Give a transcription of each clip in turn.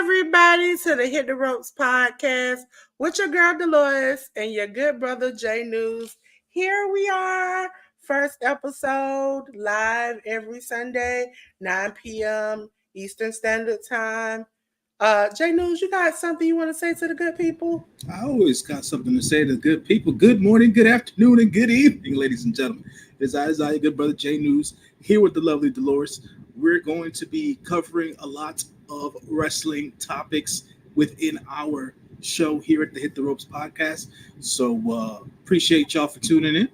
everybody to the Hit the Ropes podcast with your girl Delores and your good brother J News. Here we are, first episode live every Sunday, 9 p.m. Eastern Standard Time. J News, you got something you want to say to the good people? I always got something to say to good people. Good morning, good afternoon, and good evening, ladies and gentlemen. It's your good brother J News here with the lovely Dolores. We're going to be covering a lot of wrestling topics within our show here at the Hit the Ropes podcast. So appreciate y'all for tuning in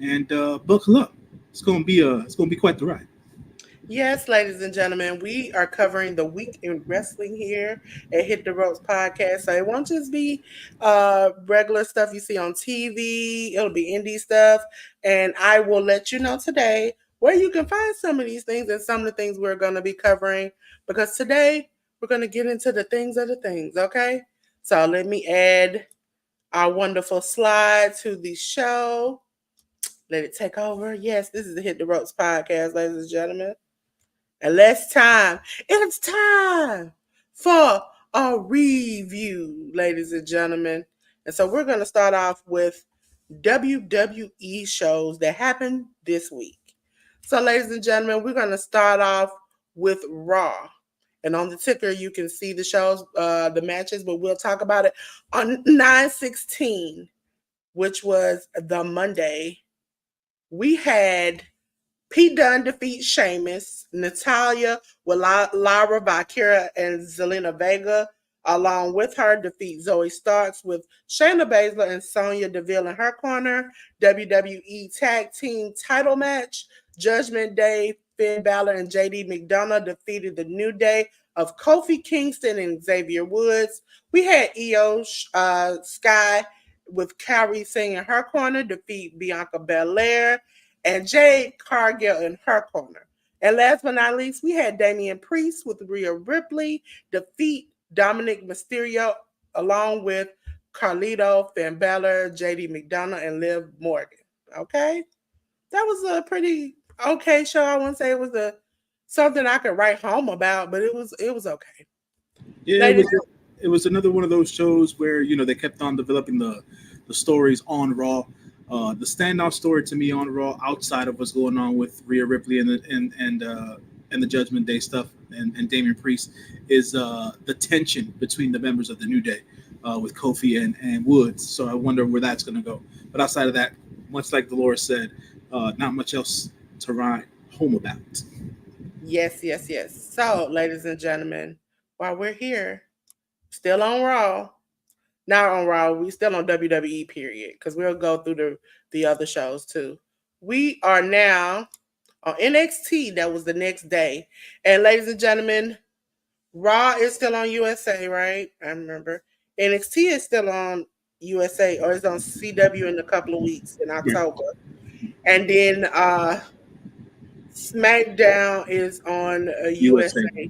and buckle up. It's gonna be quite the ride. Yes, ladies and gentlemen, we are covering the week in wrestling here at Hit the Ropes podcast. So it won't just be regular stuff you see on TV, it'll be indie stuff. And I will let you know today where you can find some of these things and some of the things we're going to be covering because today we're going to get into the things of the things, okay? So let me add our wonderful slide to the show. Let it take over. Yes, this is the Hit the Ropes podcast, ladies and gentlemen. And it's time for a review, ladies and gentlemen. And so we're going to start off with WWE shows that happened this week. So, ladies and gentlemen, we're going to start off with Raw. And on the ticker, you can see the shows, the matches, but we'll talk about it on 9/16, which was the Monday. We had Pete Dunne defeat Sheamus, Natalia with Lyra Valkyria and Zelina Vega, along with her, defeat Zoe Starks with Shayna Baszler and Sonya Deville in her corner. WWE Tag Team title match, Judgment Day, Finn Balor and JD McDonough defeated the New Day of Kofi Kingston and Xavier Woods. We had Io Sky with Kairi Singh in her corner defeat Bianca Belair and Jade Cargill in her corner. And last but not least, we had Damian Priest with Rhea Ripley defeat Dominic Mysterio along with Carlito, Finn Balor, JD McDonough, and Liv Morgan. Okay? That was a pretty okay show. I wouldn't say it was something I could write home about, but it was okay. Yeah, it was another one of those shows where they kept on developing the stories on Raw. The standout story to me on Raw, outside of what's going on with Rhea Ripley and the Judgment Day stuff and Damian Priest, is the tension between the members of the New Day with Kofi and Woods. So I wonder where that's going to go. But outside of that, much like Dolores said, not much else to write home about. Yes. So, ladies and gentlemen, while we're here, still on Raw. Not on Raw, we still on WWE, period, because we'll go through the other shows too. We are now on NXT. That was the next day. And ladies and gentlemen, Raw is still on USA, right? I remember. NXT is still on USA, or it's on CW in a couple of weeks in October. And then SmackDown is on USA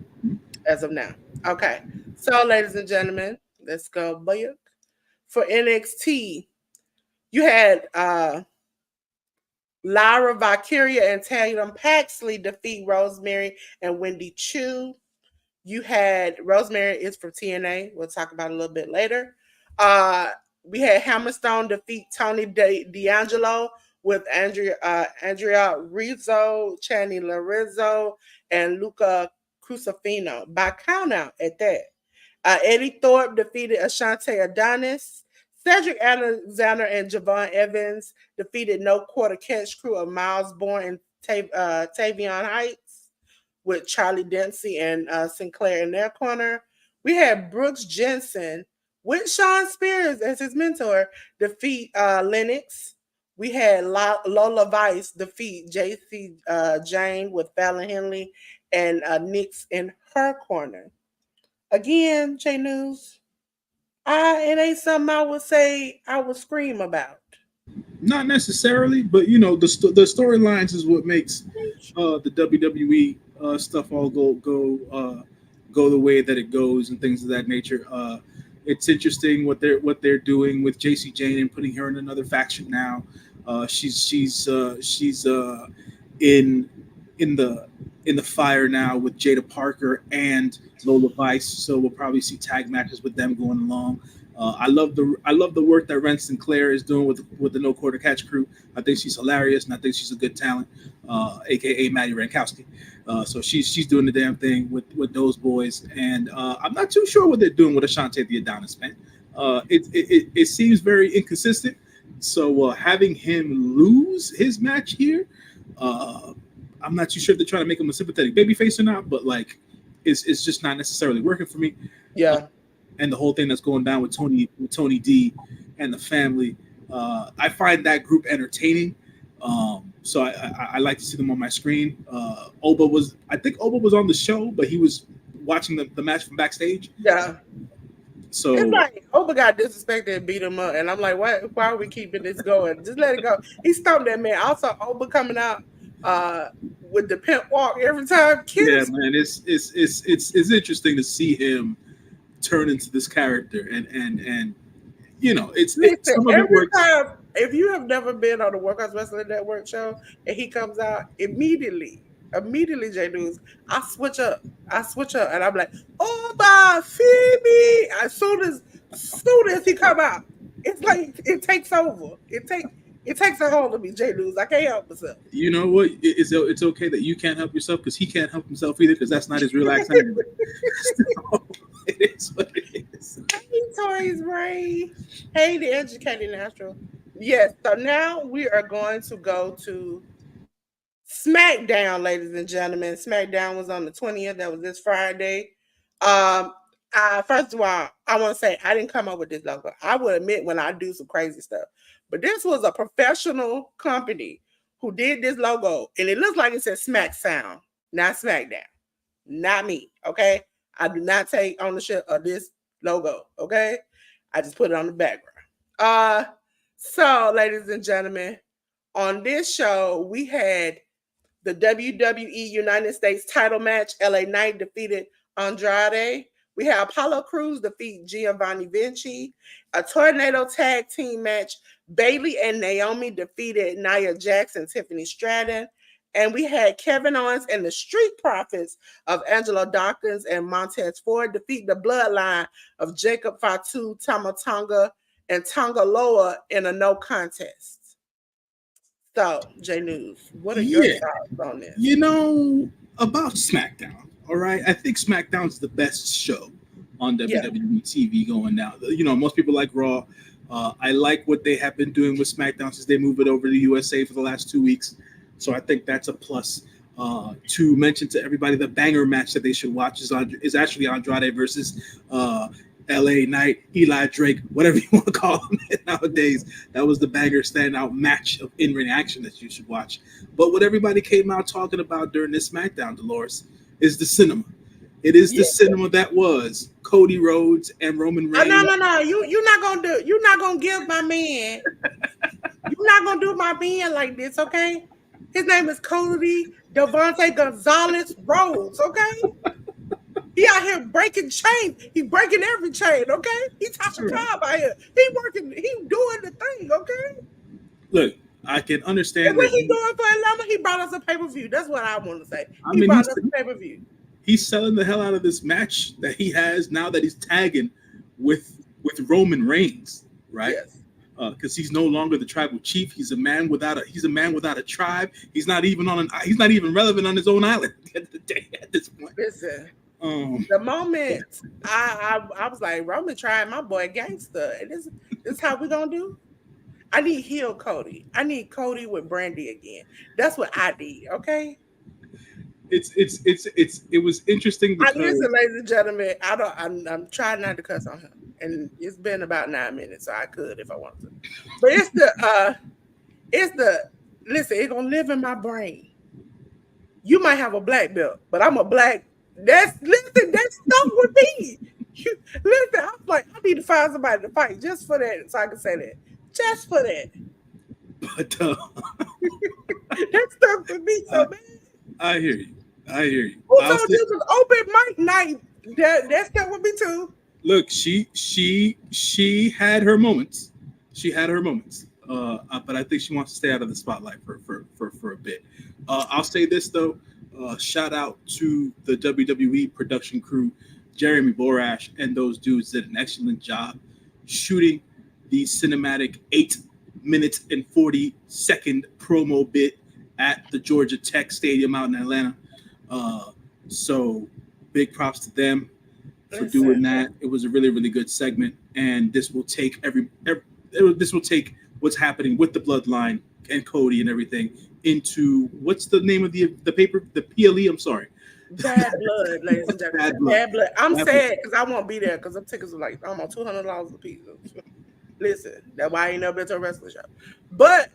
as of now. Okay. So, ladies and gentlemen, let's go back. For NXT, you had Lyra Valkyria and Tatum Paxley defeat Rosemary and Wendy Chu. You had Rosemary is for TNA. We'll talk about it a little bit later. We had Hammerstone defeat Tony D'Angelo with Andrea Rizzo, Channy Lorizzo, and Luca Crucifino by countout at that. Eddie Thorpe defeated Ashante Adonis. Cedric Alexander and Javon Evans defeated No Quarter Catch Crew of Miles Bourne and Tavion Heights with Charlie Dempsey and Sinclair in their corner. We had Brooks Jensen with Sean Spears as his mentor defeat Lennox. We had Lola Vice defeat JC Jane with Fallon Henley and Nix in her corner. Again, J News, it ain't something I would say I would scream about. Not necessarily, but the storylines is what makes the WWE stuff all go the way that it goes and things of that nature. It's interesting what they're doing with JC Jane and putting her in another faction now. She's in the in the fire now with Jada Parker and Lola Vice, so we'll probably see tag matches with them going along. I love the work that Ren Sinclair is doing with the No Quarter Catch crew. I think she's hilarious, and I think she's a good talent, aka Maddie Rankowski. So she's doing the damn thing with those boys, and I'm not too sure what they're doing with Ashante the Adonis, man. It seems very inconsistent. So having him lose his match here, uh, I'm not too sure if they're trying to make him a sympathetic babyface or not, but like, it's just not necessarily working for me. Uh, Yeah, and the whole thing that's going down with Tony D and the family, I find that group entertaining. So I like to see them on my screen. I think Oba was on the show, but he was watching the match from backstage. yeah. It's So like Oba got disrespected and beat him up, and I'm like, why are we keeping this going? Just let it go. He stomped that man. Also, Oba coming out uh with the pimp walk every time. yeah, Kids, man, it's interesting to see him turn into this character, and listen, some of it every works. time, if you have never been on the Workhouse Wrestling Network show and he comes out, immediately, J News, I switch up. And I'm like, oh my Phoebe. As soon as he come out, it's like it takes over. It takes a hold of me, J News. I can't help myself. You know what? It's okay that you can't help yourself because he can't help himself either because that's not his real accent anyway. So, it is what it is. Hey, Toys Ray. Hey, the educated natural. Yes, so now we are going to go to SmackDown, ladies and gentlemen. SmackDown was on the 20th. That was this Friday. Um, first of all, I want to say I didn't come up with this logo. I will admit when I do some crazy stuff, but this was a professional company who did this logo, and it looks like it says Smack Sound, not SmackDown, not me. Okay, I do not take ownership of this logo. Okay, I just put it on the background. Uh, so ladies and gentlemen, on this show we had the WWE United States title match. LA Knight defeated Andrade. We have Apollo Crews defeat Giovanni Vinci. A tornado tag team match. Bailey and Naomi defeated Nia Jax and Tiffany Stratton. And we had Kevin Owens and the Street Profits of Angelo Dawkins and Montez Ford defeat the bloodline of Jacob Fatu, Tamatonga, and Tongaloa in a no contest. So, J News, what are your Yeah, thoughts on this? you know about SmackDown. All right, I think SmackDown's the best show on Yeah, WWE TV going now. Most people like Raw. I like what they have been doing with SmackDown since they moved it over to USA for the last 2 weeks. So I think that's a plus. To mention to everybody, the banger match that they should watch is actually Andrade versus LA Knight, Eli Drake, whatever you want to call him nowadays. That was the banger standout match of in-ring action that you should watch. But what everybody came out talking about during this SmackDown, Dolores, is the cinema. It is the yeah. cinema that was Cody Rhodes and Roman Oh, no, Reigns. no, no. You're not gonna do. You're not gonna give my man. You're not gonna do my man like this, okay? His name is Cody Devontae Gonzalez Rhodes, okay? He out here breaking chains. He breaking every chain, okay? He Tasha Right. Cobb out here. He working. He doing the thing, okay? Look, I can And understand what that he doing for Atlanta? He brought us a pay per view. That's what I want to say. I He mean, brought us a pay per view. he's selling the hell out of this match that he has now that he's tagging with Roman Reigns, right? Yes. Because he's no longer the tribal chief. He's a man without a tribe. He's not even relevant on his own island at the day at this point. Listen. Um, The moment I was like, Roman tried my boy gangster. And this how we gonna do? I need heel Cody. I need Cody with Brandy again. That's what I need. Okay. it was interesting I because listen, ladies and gentlemen. I'm trying not to cuss on him, and it's been about 9 minutes, so I could if I wanted to. But it's the listen. It's gonna live in my brain. You might have a black belt, but I'm a black. That's stuff with me. Listen, I was like, I need to find somebody to fight just for that, so I can say that. Just for that. but That stuff with me I, so bad. I hear you. I hear you. Who I'll told say, you it was open mic night? That stuff with me too. look, she had her moments. She had her moments. But I think she wants to stay out of the spotlight for a bit. I'll say this though. shout out to the WWE production crew, Jeremy Borash, and those dudes did an excellent job shooting the cinematic 8 minutes and 40-second promo bit at the Georgia Tech Stadium out in Atlanta. Uh, so big props to them for doing Listen, that. It was a really, really good segment, and this will take this will take what's happening with the Bloodline and Cody and everything into what's the name of the paper, the PLE. I'm sorry, bad blood, ladies and gentlemen. Bad Blood. Bad blood. I'm Bad Blood. sad because I won't be there because the tickets are like almost $200 a piece. Listen, that's why I ain't never been to a wrestling show. But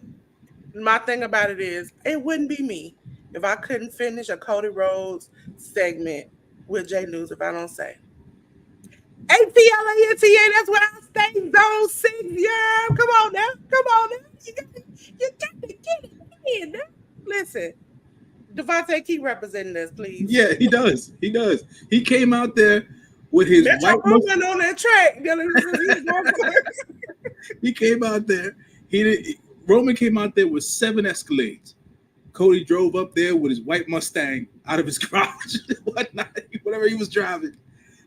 my thing about it is, it wouldn't be me if I couldn't finish a Cody Rhodes segment with J News if I don't say ATLANTA. That's where I stay. Zone 6. Yeah, come on now. Come on now. You got to get it in now. Listen, Devontae, keep representing us, please. Yeah, he does. He does. He came out there with his Metro white Boomin on that track. He came out there. Roman came out there with 7 Escalades. Cody drove up there with his white Mustang out of his garage, whatnot, whatever he was driving.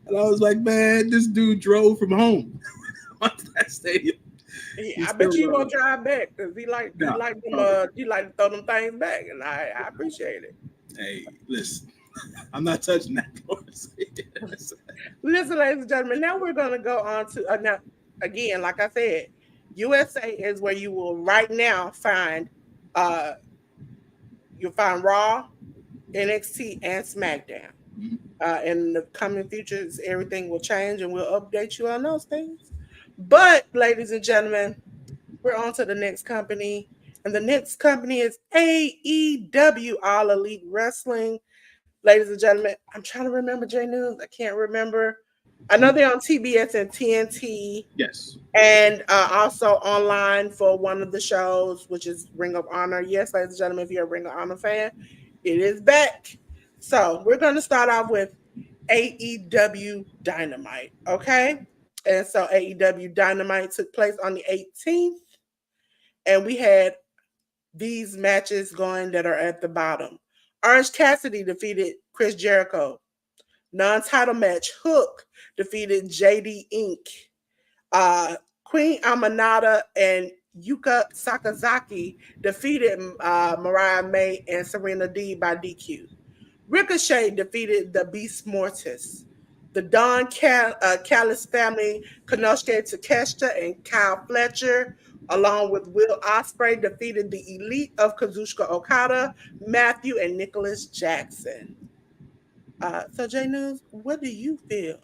And I was like, man, this dude drove from home onto that stadium. I bet you won't drive back because he like to throw them things back, and I appreciate it. Hey, listen, I'm not touching that. Listen, ladies and gentlemen, now we're going to go on to now again, like I said, USA is where you will right now find you'll find Raw, NXT, and SmackDown. In the coming futures, everything will change, and we'll update you on those things. But, ladies and gentlemen, we're on to the next company. And the next company is AEW, All Elite Wrestling. Ladies and gentlemen, I'm trying to remember J News. I can't remember. I know they're on TBS and TNT. Yes. And also online for one of the shows, which is Ring of Honor. Yes, ladies and gentlemen, if you're a Ring of Honor fan, it is back. So we're going to start off with AEW Dynamite, okay? And so AEW Dynamite took place on the 18th, and we had these matches going that are at the bottom. Orange Cassidy defeated Chris Jericho. Non-title match, Hook defeated JD Inc. Queen Aminata and Yuka Sakazaki defeated Mariah May and Serena D by DQ. Ricochet defeated the Beast Mortis. The Don Callis family, Konosuke Takeshita and Kyle Fletcher, along with Will Ospreay, defeated the Elite of Kazuchika Okada, Matthew, and Nicholas Jackson. So, J News, what do you feel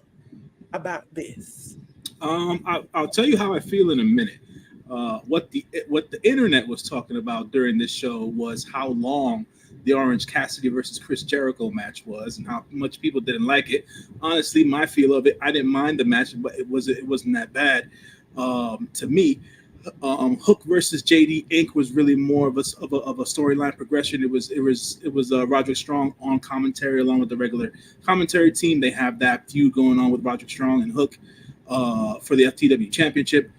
about this? I'll tell you how I feel in a minute. What the internet was talking about during this show was how long the Orange Cassidy versus Chris Jericho match was, and how much people didn't like it. Honestly, my feel of it, I didn't mind the match, but it wasn't that bad to me. Hook versus JD Inc. was really more of a storyline progression. It was Roderick Strong on commentary along with the regular commentary team. They have that feud going on with Roderick Strong and Hook for the FTW Championship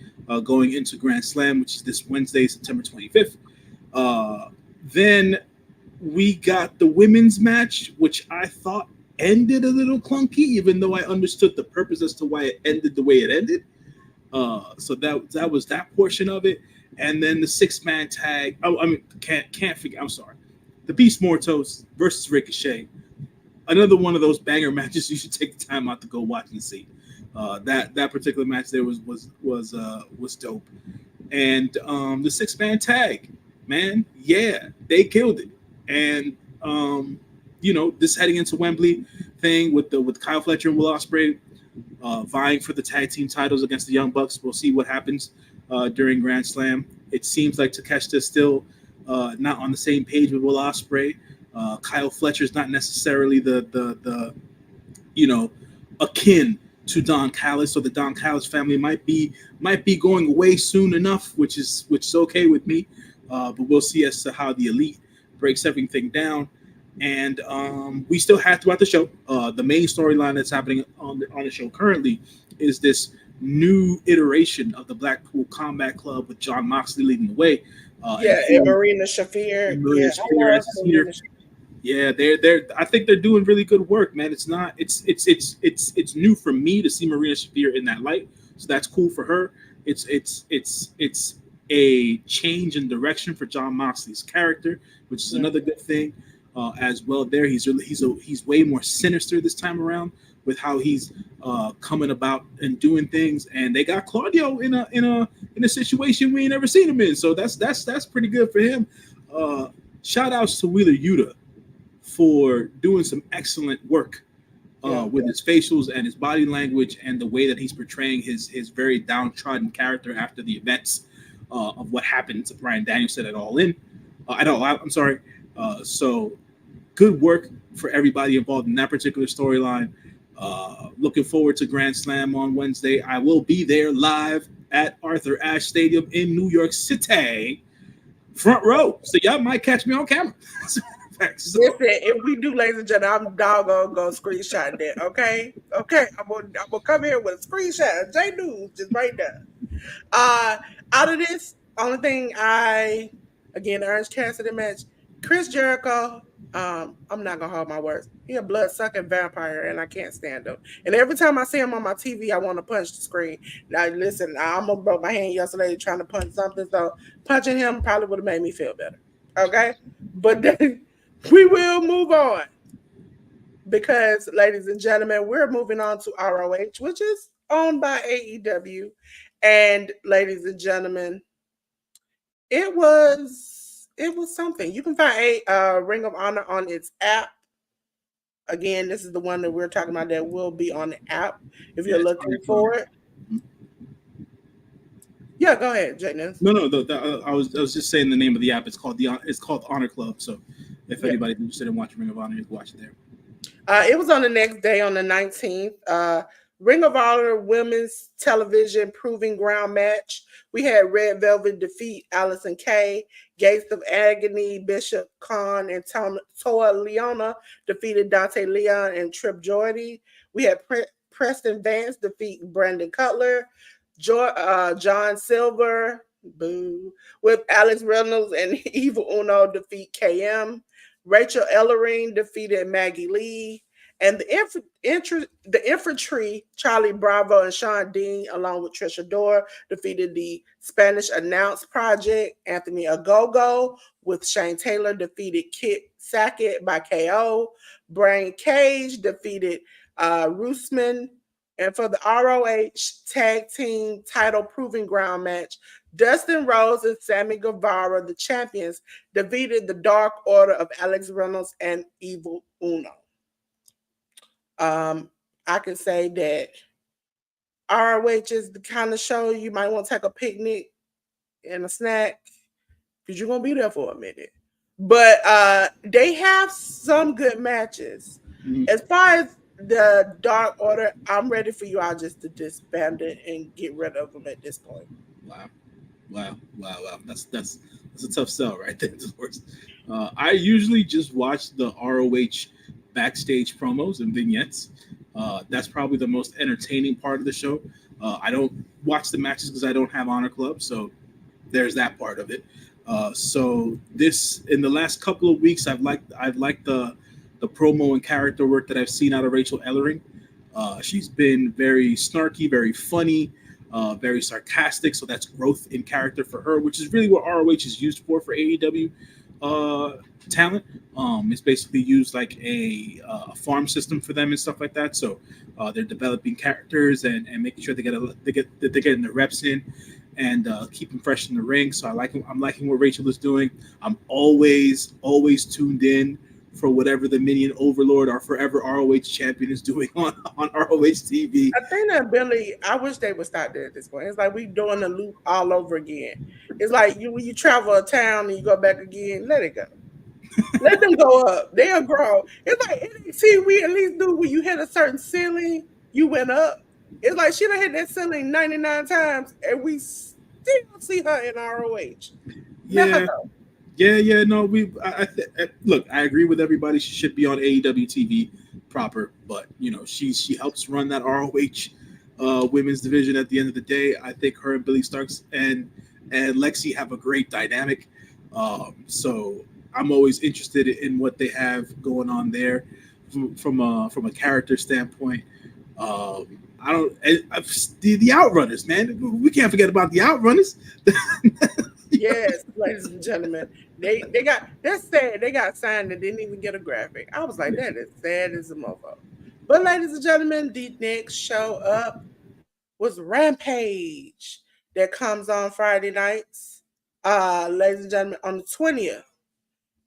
going into Grand Slam, which is this Wednesday, September 25th. Then we got the women's match, which I thought ended a little clunky, even though I understood the purpose as to why it ended the way it ended. So that was that portion of it, and then the 6-man tag. Oh, I mean, can't forget. I'm sorry, the Beast Mortos versus Ricochet. Another one of those banger matches you should take the time out to go watch and see. That particular match there was dope, and the 6-man tag, man, yeah, they killed it. And this heading into Wembley thing with Kyle Fletcher and Will Ospreay vying for the tag team titles against the Young Bucks. We'll see what happens during Grand Slam. It seems like Takeshita is still not on the same page with Will Ospreay. Kyle Fletcher's not necessarily the akin to Don Callis, so the Don Callis family might be going away soon enough, which is okay with me. But we'll see as to how the Elite breaks everything down. And we still have throughout the show, the main storyline that's happening on the show currently is this new iteration of the Blackpool Combat Club with Jon Moxley leading the way. And Marina Shafir. Yeah, they're. I think they're doing really good work, man. It's not. It's new for me to see Marina Shafir in that light, so that's cool for her. It's a change in direction for John Moxley's character, which is Yeah, another good thing as well. There, he's way more sinister this time around with how he's coming about and doing things. And they got Claudio in a situation we ain't never seen him in, so that's pretty good for him. Shout outs to Wheeler Yuta for doing some excellent work yeah, with his facials and his body language and the way that he's portraying his very downtrodden character after the events of what happened to Brian Danielson at All In. I'm sorry. So good work for everybody involved in that particular storyline. Looking forward to Grand Slam on Wednesday. I will be there live at Arthur Ashe Stadium in New York City, front row. So y'all might catch me on camera. So, listen, if we do, ladies and gentlemen, I'm doggone gonna screenshot that. Okay, okay, I'm gonna come here with a screenshot of J News just right there. Uh, Out of this, only thing again, the Orange Cassidy match, Chris Jericho. I'm not gonna hold my words. He a blood sucking vampire, and I can't stand him. And every time I see him on my TV, I want to punch the screen. Now, listen, I almost broke my hand yesterday trying to punch something, so punching him probably would have made me feel better. Okay, but then we will move on because, ladies and gentlemen, we're moving on to ROH, which is owned by AEW. And ladies and gentlemen, it was something. You can find a Ring of Honor on its app. Again, this is the one that we're talking about that will be on the app if yeah, you're it's looking Honor Club. for it. Yeah, go ahead, Jayden. No, no, I was just saying the name of the app. It's called Honor Club. So if Yeah. anybody's interested in watching Ring of Honor, you can watch it there. It was on the next day on the 19th. Ring of Honor Women's Television Proving Ground match. We had Red Velvet defeat Allison Kay. Gates of Agony, Bishop Khan, and Toa Leona defeated Dante Leon and Trip Jordy. We had Preston Vance defeat Brandon Cutler. John Silver, boo, with Alex Reynolds and Evil Uno defeat KM. Rachel Ellering defeated Maggie Lee. And the infantry, Charlie Bravo and Sean Dean, along with Trisha Dore, defeated the Spanish Announce Project. Anthony Agogo with Shane Taylor defeated Kit Sackett by KO. Brian Cage defeated Roosman. And for the ROH Tag Team Title Proving Ground match, Dustin Rose and Sammy Guevara, the champions, defeated the Dark Order of Alex Reynolds and Evil Uno. Um, I can say that ROH is the kind of show you might want to take a picnic and a snack because you're gonna be there for a minute. But they have some good matches. Mhm. As far as the Dark Order, I'm ready for you all just to disband it and get rid of them at this point. Wow, wow. That's a tough sell right there. I usually just watch the ROH backstage promos and vignettes. That's probably the most entertaining part of the show. I don't watch the matches because I don't have Honor Club, so there's that part of it. So this in the last couple of weeks, I've liked the promo and character work that I've seen out of Rachel Ellering. She's been very snarky, very funny, very sarcastic. So that's growth in character for her, which is really what ROH is used for AEW talent. It's basically used like a farm system for them and stuff like that. So they're developing characters and making sure they're getting the reps in and keep them fresh in the ring. So I'm liking what Rachel is doing. I'm always tuned in for whatever the Minion Overlord or Forever ROH champion is doing on ROH TV. I think that Billy, I wish they would stop there at this point. It's like we doing the loop all over again. It's like you when you travel a town and you go back again, let it go. Let them go up. They'll grow. It's like see, we at least do when you hit a certain ceiling, you went up. It's like she done hit that ceiling 99 times and we still see her in ROH. Let her Yeah, go. yeah. No, look. I agree with everybody. She should be on AEW TV proper, but she helps run that ROH women's division. At the end of the day, I think her and Billy Starks and Lexi have a great dynamic. So I'm always interested in what they have going on there from a character standpoint. I don't the Outrunners, man. We can't forget about the Outrunners. Yes, ladies and gentlemen. That's sad. They got signed and didn't even get a graphic. I was like, that is sad as a mofo. But ladies and gentlemen, the next show up was Rampage that comes on Friday nights. Ladies and gentlemen, on the 20th.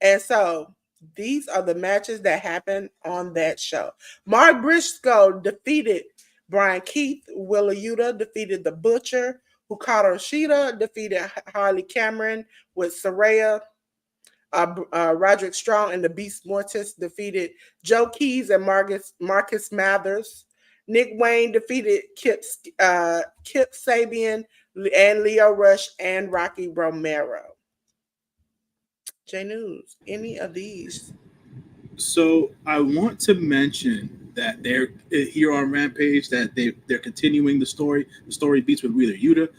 And so these are the matches that happened on that show. Mark Briscoe defeated Brian Keith. Willa Yuta defeated The Butcher. Hikaru Shida defeated Harley Cameron with Saraya. Roderick Strong and the Beast Mortis defeated Joe Keys and Marcus Mathers. Nick Wayne defeated Kip Sabian and Leo Rush and Rocky Romero. J News, any of these? So I want to mention that they're here on Rampage that they're continuing the story. The story beats with Wheeler Yuta.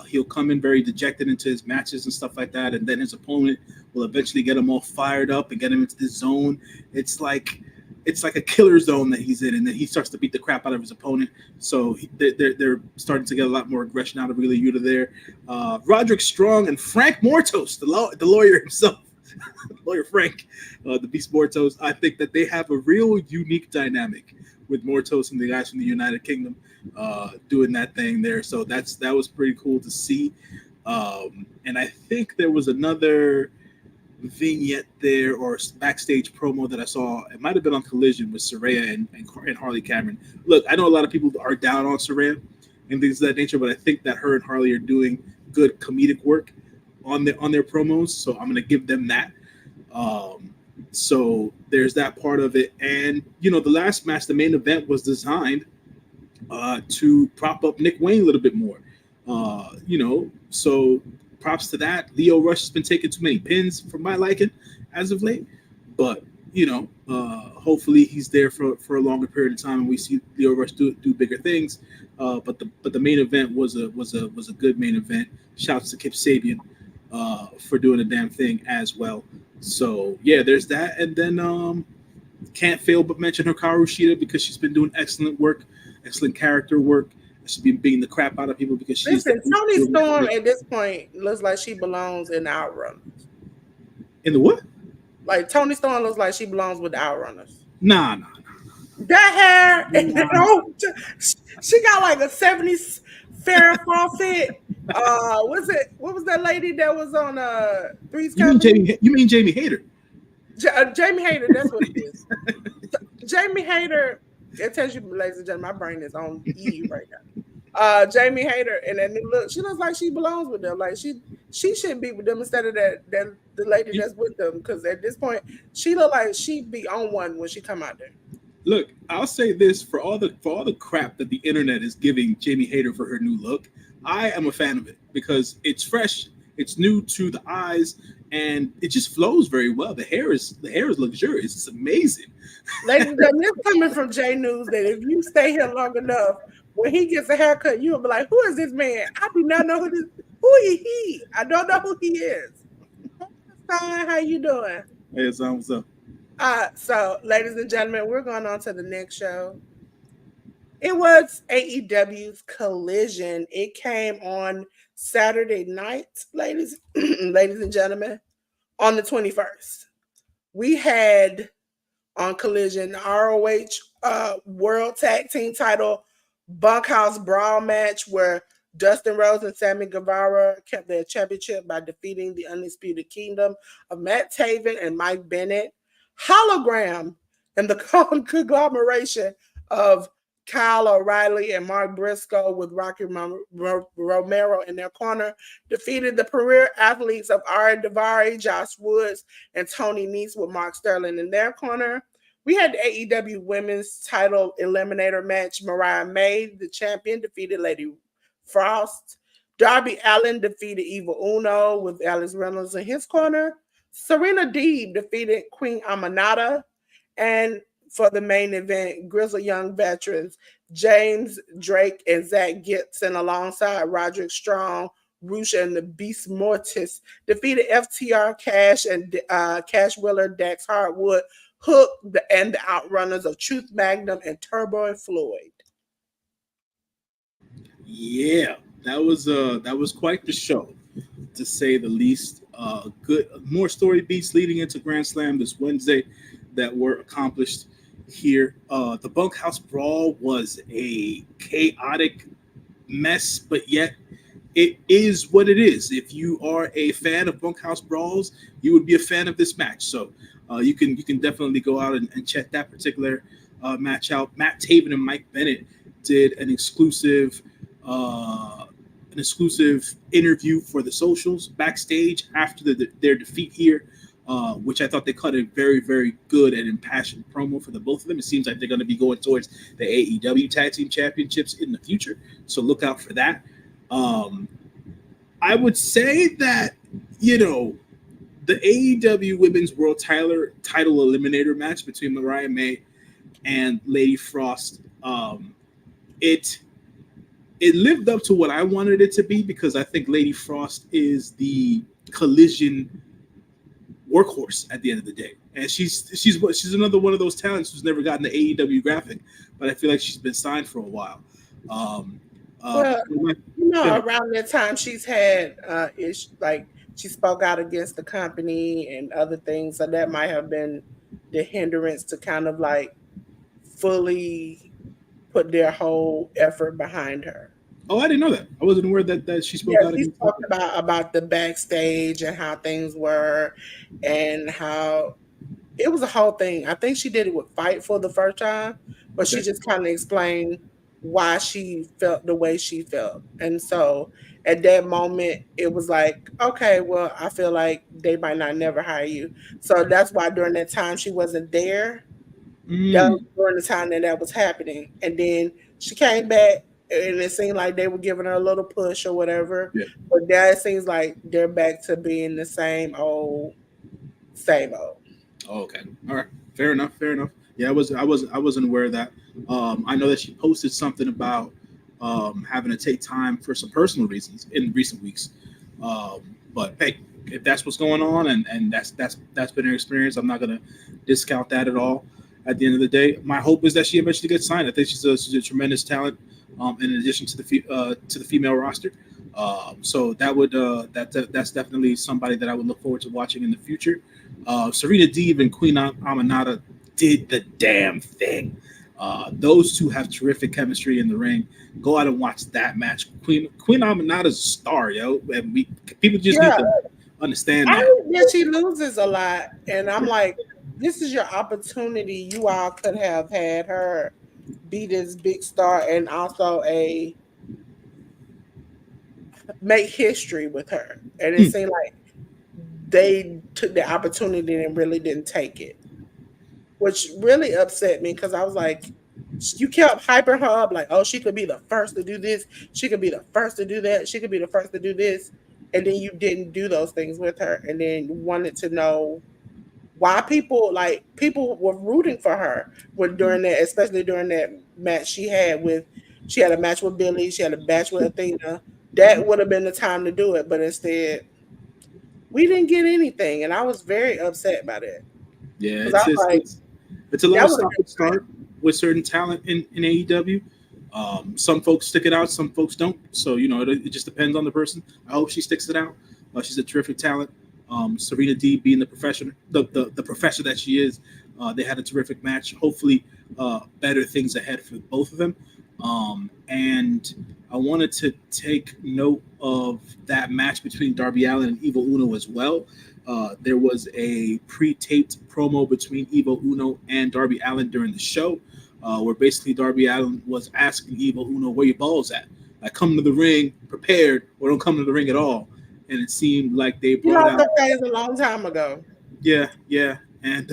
He'll come in very dejected into his matches and stuff like that, and then his opponent will eventually get him all fired up and get him into the zone. It's like a killer zone that he's in, and then he starts to beat the crap out of his opponent. So they're starting to get a lot more aggression out of Wheeler Yuta there. Roderick Strong and Frank Mortos, the lawyer himself. Lawyer Frank, the Beast Mortos. I think that they have a real unique dynamic with Mortos and the guys from the United Kingdom doing that thing there. So that was pretty cool to see. And I think there was another vignette there or backstage promo that I saw. It might have been on Collision with Saraya and Harley Cameron. Look, I know a lot of people are down on Saraya and things of that nature, but I think that her and Harley are doing good comedic work on their promos, so I'm gonna give them that. So there's that part of it, and the last match, the main event, was designed to prop up Nick Wayne a little bit more. So props to that. Leo Rush has been taking too many pins for my liking as of late, but hopefully he's there for a longer period of time and we see Leo Rush do bigger things. But the main event was a good main event. Shouts to Kip Sabian for doing the damn thing as well. So yeah, there's that, and then can't fail but mention Hikaru Shida because she's been doing excellent work, excellent character work. She's been beating the crap out of people because she's Listen, Tony Storm at this point looks like she belongs in the Outrunners. in the what? Like Tony Storm looks like she belongs with the Outrunners. Nah. That hair, and she got like a 70s Farrah Fawcett. What was that lady that was on Three's Company? You mean Jamie Hayter? Jamie Hayter, that's what it is. Jamie Hayter, it tells you, ladies and gentlemen, my brain is on E right now. Jamie Hayter, and then she looks like she belongs with them. Like she should be with them instead of that the lady that's with them. Because at this point, she look like she'd be on one when she come out there. Look, I'll say this for all the crap that the internet is giving Jamie Hayter for her new look, I am a fan of it because it's fresh, it's new to the eyes, and it just flows very well. The hair is luxurious. It's amazing. Ladies and gentlemen, it's coming from J News that if you stay here long enough, when he gets a haircut, you'll be like, "Who is this man? I do not know who he. I don't know who he is." Fine, how you doing? Hey, son, what's up? So, ladies and gentlemen, we're going on to the next show. It was AEW's Collision. It came on Saturday night, ladies and gentlemen, on the 21st. We had on Collision ROH World Tag Team Title Bunkhouse Brawl match where Dustin Rhodes and Sammy Guevara kept their championship by defeating the Undisputed Kingdom of Matt Taven and Mike Bennett. Hologram and the conglomeration of Kyle O'Reilly and Mark Briscoe with Rocky Romero in their corner defeated the career athletes of Ari Daivari, Josh Woods, and Tony Nese with Mark Sterling in their corner. We had the AEW Women's Title Eliminator match. Mariah May, the champion, defeated Lady Frost. Darby Allin defeated Evil Uno with Alex Reynolds in his corner. Serena Deeb defeated Queen Amanada. And for the main event, Grizzled Young Veterans James Drake and Zach Gibson alongside Roderick Strong, Roosh and the Beast Mortis defeated FTR, Cash and Cash Wheeler, Dax Hardwood, Hook, and the Outrunners of Truth Magnum and Turbo and Floyd. Yeah, that was quite the show, to say the least. Good, more story beats leading into Grand Slam this Wednesday that were accomplished here. The Bunkhouse Brawl was a chaotic mess, but yet it is what it is. If you are a fan of Bunkhouse Brawls, you would be a fan of this match. So you can definitely go out and check that particular match out. Matt Taven and Mike Bennett did uh, an exclusive interview for the socials backstage after their defeat here. Which I thought they cut a very good and impassioned promo for the both of them. It seems like they're going to be going towards the AEW Tag Team Championships in the future, so look out for that. Um, I would say that, you know, the AEW Women's World Title Eliminator match between Mariah May and Lady Frost, it it lived up to what I wanted it to be, because I think Lady Frost is the Collision workhorse at the end of the day, and she's another one of those talents who's never gotten the AEW graphic, but I feel like she's been signed for a while. Um, Well, go ahead. around that time she's had like she spoke out against the company and other things, so that might have been the hindrance to kind of like fully put their whole effort behind her. Oh, I didn't know that. I wasn't aware that she Yeah, spoke out she against talked something. about the backstage and how things were, and how it was a whole thing. I think she did it with Fight for the first time, but she Okay. just kind of explained why she felt the way she felt. And so at that moment, it was like, okay, well, I feel like they might not never hire you. So that's why during that time she wasn't there. That was Mm, during the time that was happening. And then she came back and it seemed like they were giving her a little push or whatever. yeah. But now it seems like they're back to being the same old. Oh, okay. All right. Fair enough. Fair enough. Yeah, I wasn't aware of that. I know that she posted something about having to take time for some personal reasons in recent weeks. But hey, if that's what's going on, and that's been her experience, I'm not gonna discount that at all. At the end of the day, my hope is that she eventually gets signed. I think she's a tremendous talent. In addition to the female roster, so that's definitely somebody that I would look forward to watching in the future. Serena Deeb and Queen Aminata did the damn thing. Those two have terrific chemistry in the ring. Go out and watch that match. Queen Aminata's a star, yo, and people just need Yeah, to understand I that. think that she loses a lot, and I'm like, this is your opportunity. You all could have had her be this big star and also a make history with her. And it Hmm. seemed like they took the opportunity and really didn't take it, which really upset me because I was like, you kept hyping her up like, oh, she could be the first to do this, she could be the first to do that, she could be the first to do this, and then you didn't do those things with her, and then wanted to know why people were rooting for her when during that, especially during that match she had a match with Billy, she had a match with Athena. That would have been the time to do it, but instead we didn't get anything, and I was very upset by that Yeah, because I was like, it's a lot that of would have stop and start with certain talent in AEW. Some folks stick it out, some folks don't. So it just depends on the person. I hope she sticks it out. She's a terrific talent. Serena D being the professor that she is, they had a terrific match. Hopefully, better things ahead for both of them. And I wanted to take note of that match between Darby Allin and Evil Uno as well. There was a pre-taped promo between Evil Uno and Darby Allin during the show, where basically Darby Allin was asking Evil Uno, "Where your balls at? Like, come to the ring prepared, or don't come to the ring at all." And it seemed like they you brought lost out, her phase a long time ago. yeah, yeah, and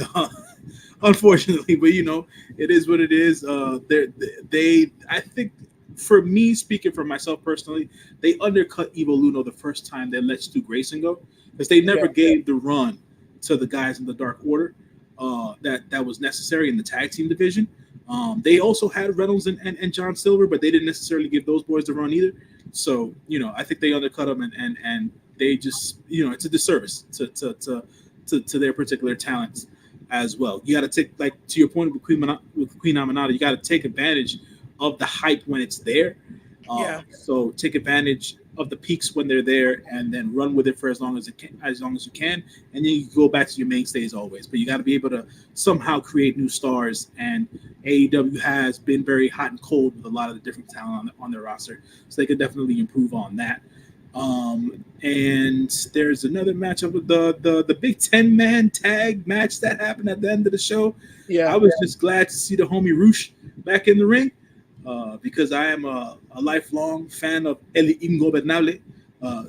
unfortunately, but it is what it is. I think, for me, speaking for myself personally, they undercut Evil Uno the first time they let Stu Grayson go, because they Yeah, never gave the run to the guys in the Dark Order that was necessary in the tag team division. They also had Reynolds and John Silver, but they didn't necessarily give those boys the run either. So I think they undercut them, and they just it's a disservice to their particular talents as well. You got to take, like, to your point with Queen Aminata, you got to take advantage of the hype when it's there. Yeah. So take advantage of the peaks when they're there, and then run with it for as long as you can, and then you go back to your mainstays always. But you got to be able to somehow create new stars, and AEW has been very hot and cold with a lot of the different talent on their roster, so they could definitely improve on that. And there's another matchup with the Big 10-man tag match that happened at the end of the show. Yeah. I was just glad to see the homie Roosh back in the ring, because I am a lifelong fan of El Ingobernable.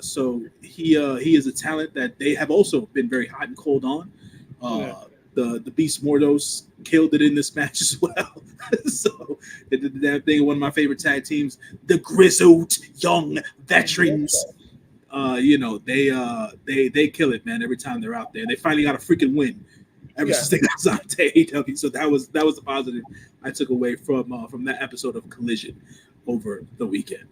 So he is a talent that they have also been very hot and cold on. The Beast Mordos killed it in this match as well. So they did the damn thing. One of my favorite tag teams, the Grizzled Young Veterans. They kill it, man. Every time they're out there, they finally got a freaking win ever since they got signed to AEW. So that was the positive I took away from that episode of Collision over the weekend.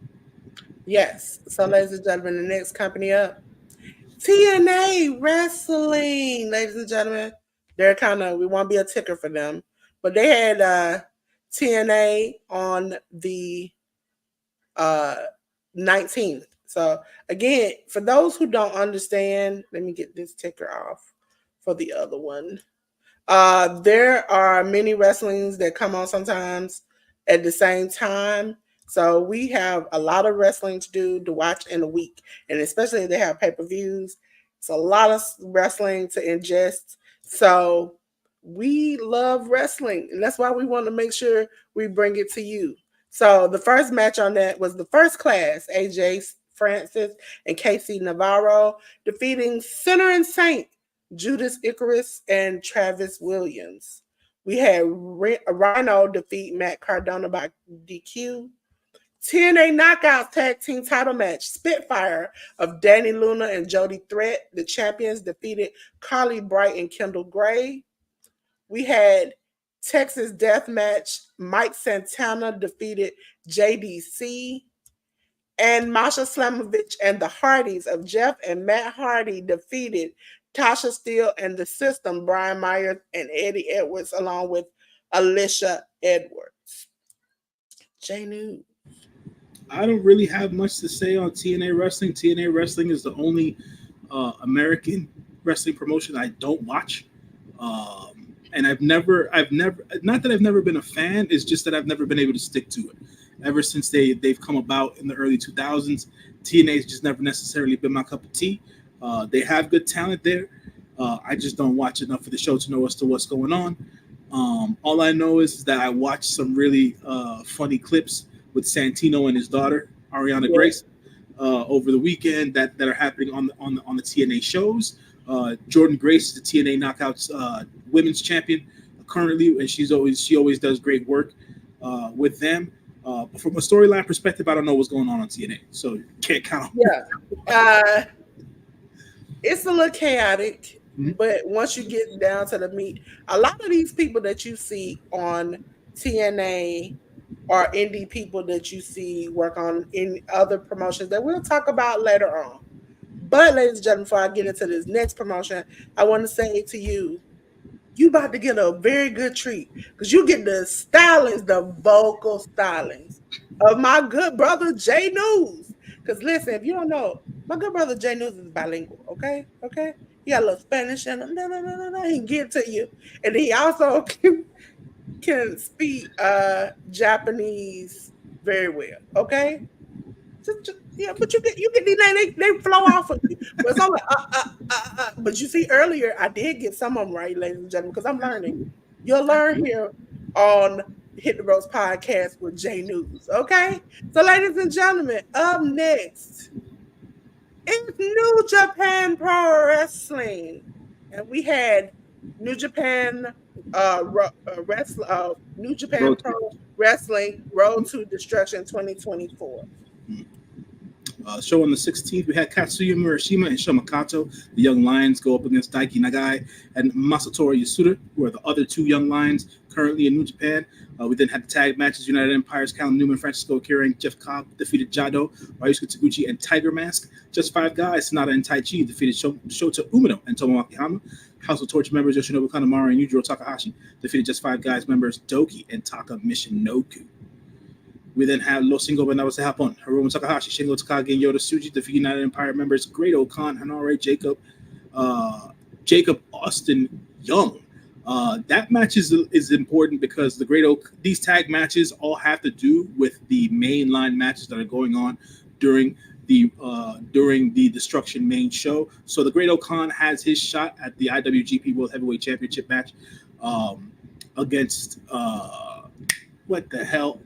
Yes. So, ladies and gentlemen, the next company up, TNA Wrestling. Ladies and gentlemen, they're we won't be a ticker for them, but they had TNA on the 19th. So again, for those who don't understand, let me get this ticker off for the other one. There are many wrestlings that come on sometimes at the same time. So we have a lot of wrestling to watch in a week. And especially if they have pay-per-views, it's a lot of wrestling to ingest. So we love wrestling. And that's why we want to make sure we bring it to you. So the first match on that was the first class, AJ Francis and Casey Navarro, defeating Sinner and Saint, Judas Icarus, and Travis Williams. We had Rhino defeat Matt Cardona by DQ. TNA Knockouts Tag Team Title Match, Spitfire of Danny Luna and Jody Threat. The champions defeated Carly Bright and Kendall Gray. We had Texas Death Match, Mike Santana defeated JDC. And Masha Slamovich and the Hardys of Jeff and Matt Hardy defeated Tasha Steele and the System, Brian Myers and Eddie Edwards, along with Alicia Edwards. J News. I don't really have much to say on TNA Wrestling. TNA Wrestling is the only American wrestling promotion I don't watch. And I've never, not that I've never been a fan, it's just that I've never been able to stick to it. Ever since they've come about in the early 2000s, TNA has just never necessarily been my cup of tea. They have good talent there. I just don't watch enough of the show to know as to what's going on. All I know is that I watched some really funny clips with Santino and his daughter, Ariana Grace, over the weekend that are happening on the TNA shows. Jordan Grace is the TNA Knockouts women's champion currently, and she always does great work with them. From a storyline perspective, I don't know what's going on TNA, so can't count on. It's a little chaotic, but once you get down to the meat, a lot of these people that you see on TNA are indie people that you see work on in other promotions that we'll talk about later on. But, ladies and gentlemen, before I get into this next promotion, I want to say to you, you about to get a very good treat because you get the stylings, the vocal stylings of my good brother Jay News. Because listen, if you don't know, my good brother Jay News is bilingual. Okay, he got a little Spanish and he can get to you, and he also can speak Japanese very well. Okay. Yeah, but you get these names, they flow off of you. But it's all like, But you see, earlier I did get some of them right, ladies and gentlemen, because I'm learning. You'll learn here on Hit the Ropes podcast with J News. Okay, so ladies and gentlemen, up next is New Japan Pro Wrestling, and we had New Japan New Japan Pro Wrestling Road to Destruction 2024. Show on the 16th, we had Katsuya Murashima and Shomakato. The Young Lions go up against Daiki Nagai and Masatori Yasuda, who are the other two Young Lions currently in New Japan. We then had the tag matches: United Empire's Callum Newman, Francisco Akira, and Jeff Cobb defeated Jado, Ryusuke Taguchi, and Tiger Mask. Just five guys: Sonata and Tai Chi defeated Shota Umino and Tomoaki Hama. House of Torture members Yoshinobu Kanemaru and Yujiro Takahashi defeated Just Five Guys members Doki and Taka Michinoku. We then had Los Cinco Banabas de Japón, Hiromu Takahashi, Shingo Takagi, and Yota Tsuji defeat United Empire members Great Khan, Hanare, Jacob Austin Young. That match is important because these tag matches all have to do with the mainline matches that are going on during the Destruction main show. So the Great Khan has his shot at the IWGP World Heavyweight Championship match against what the hell.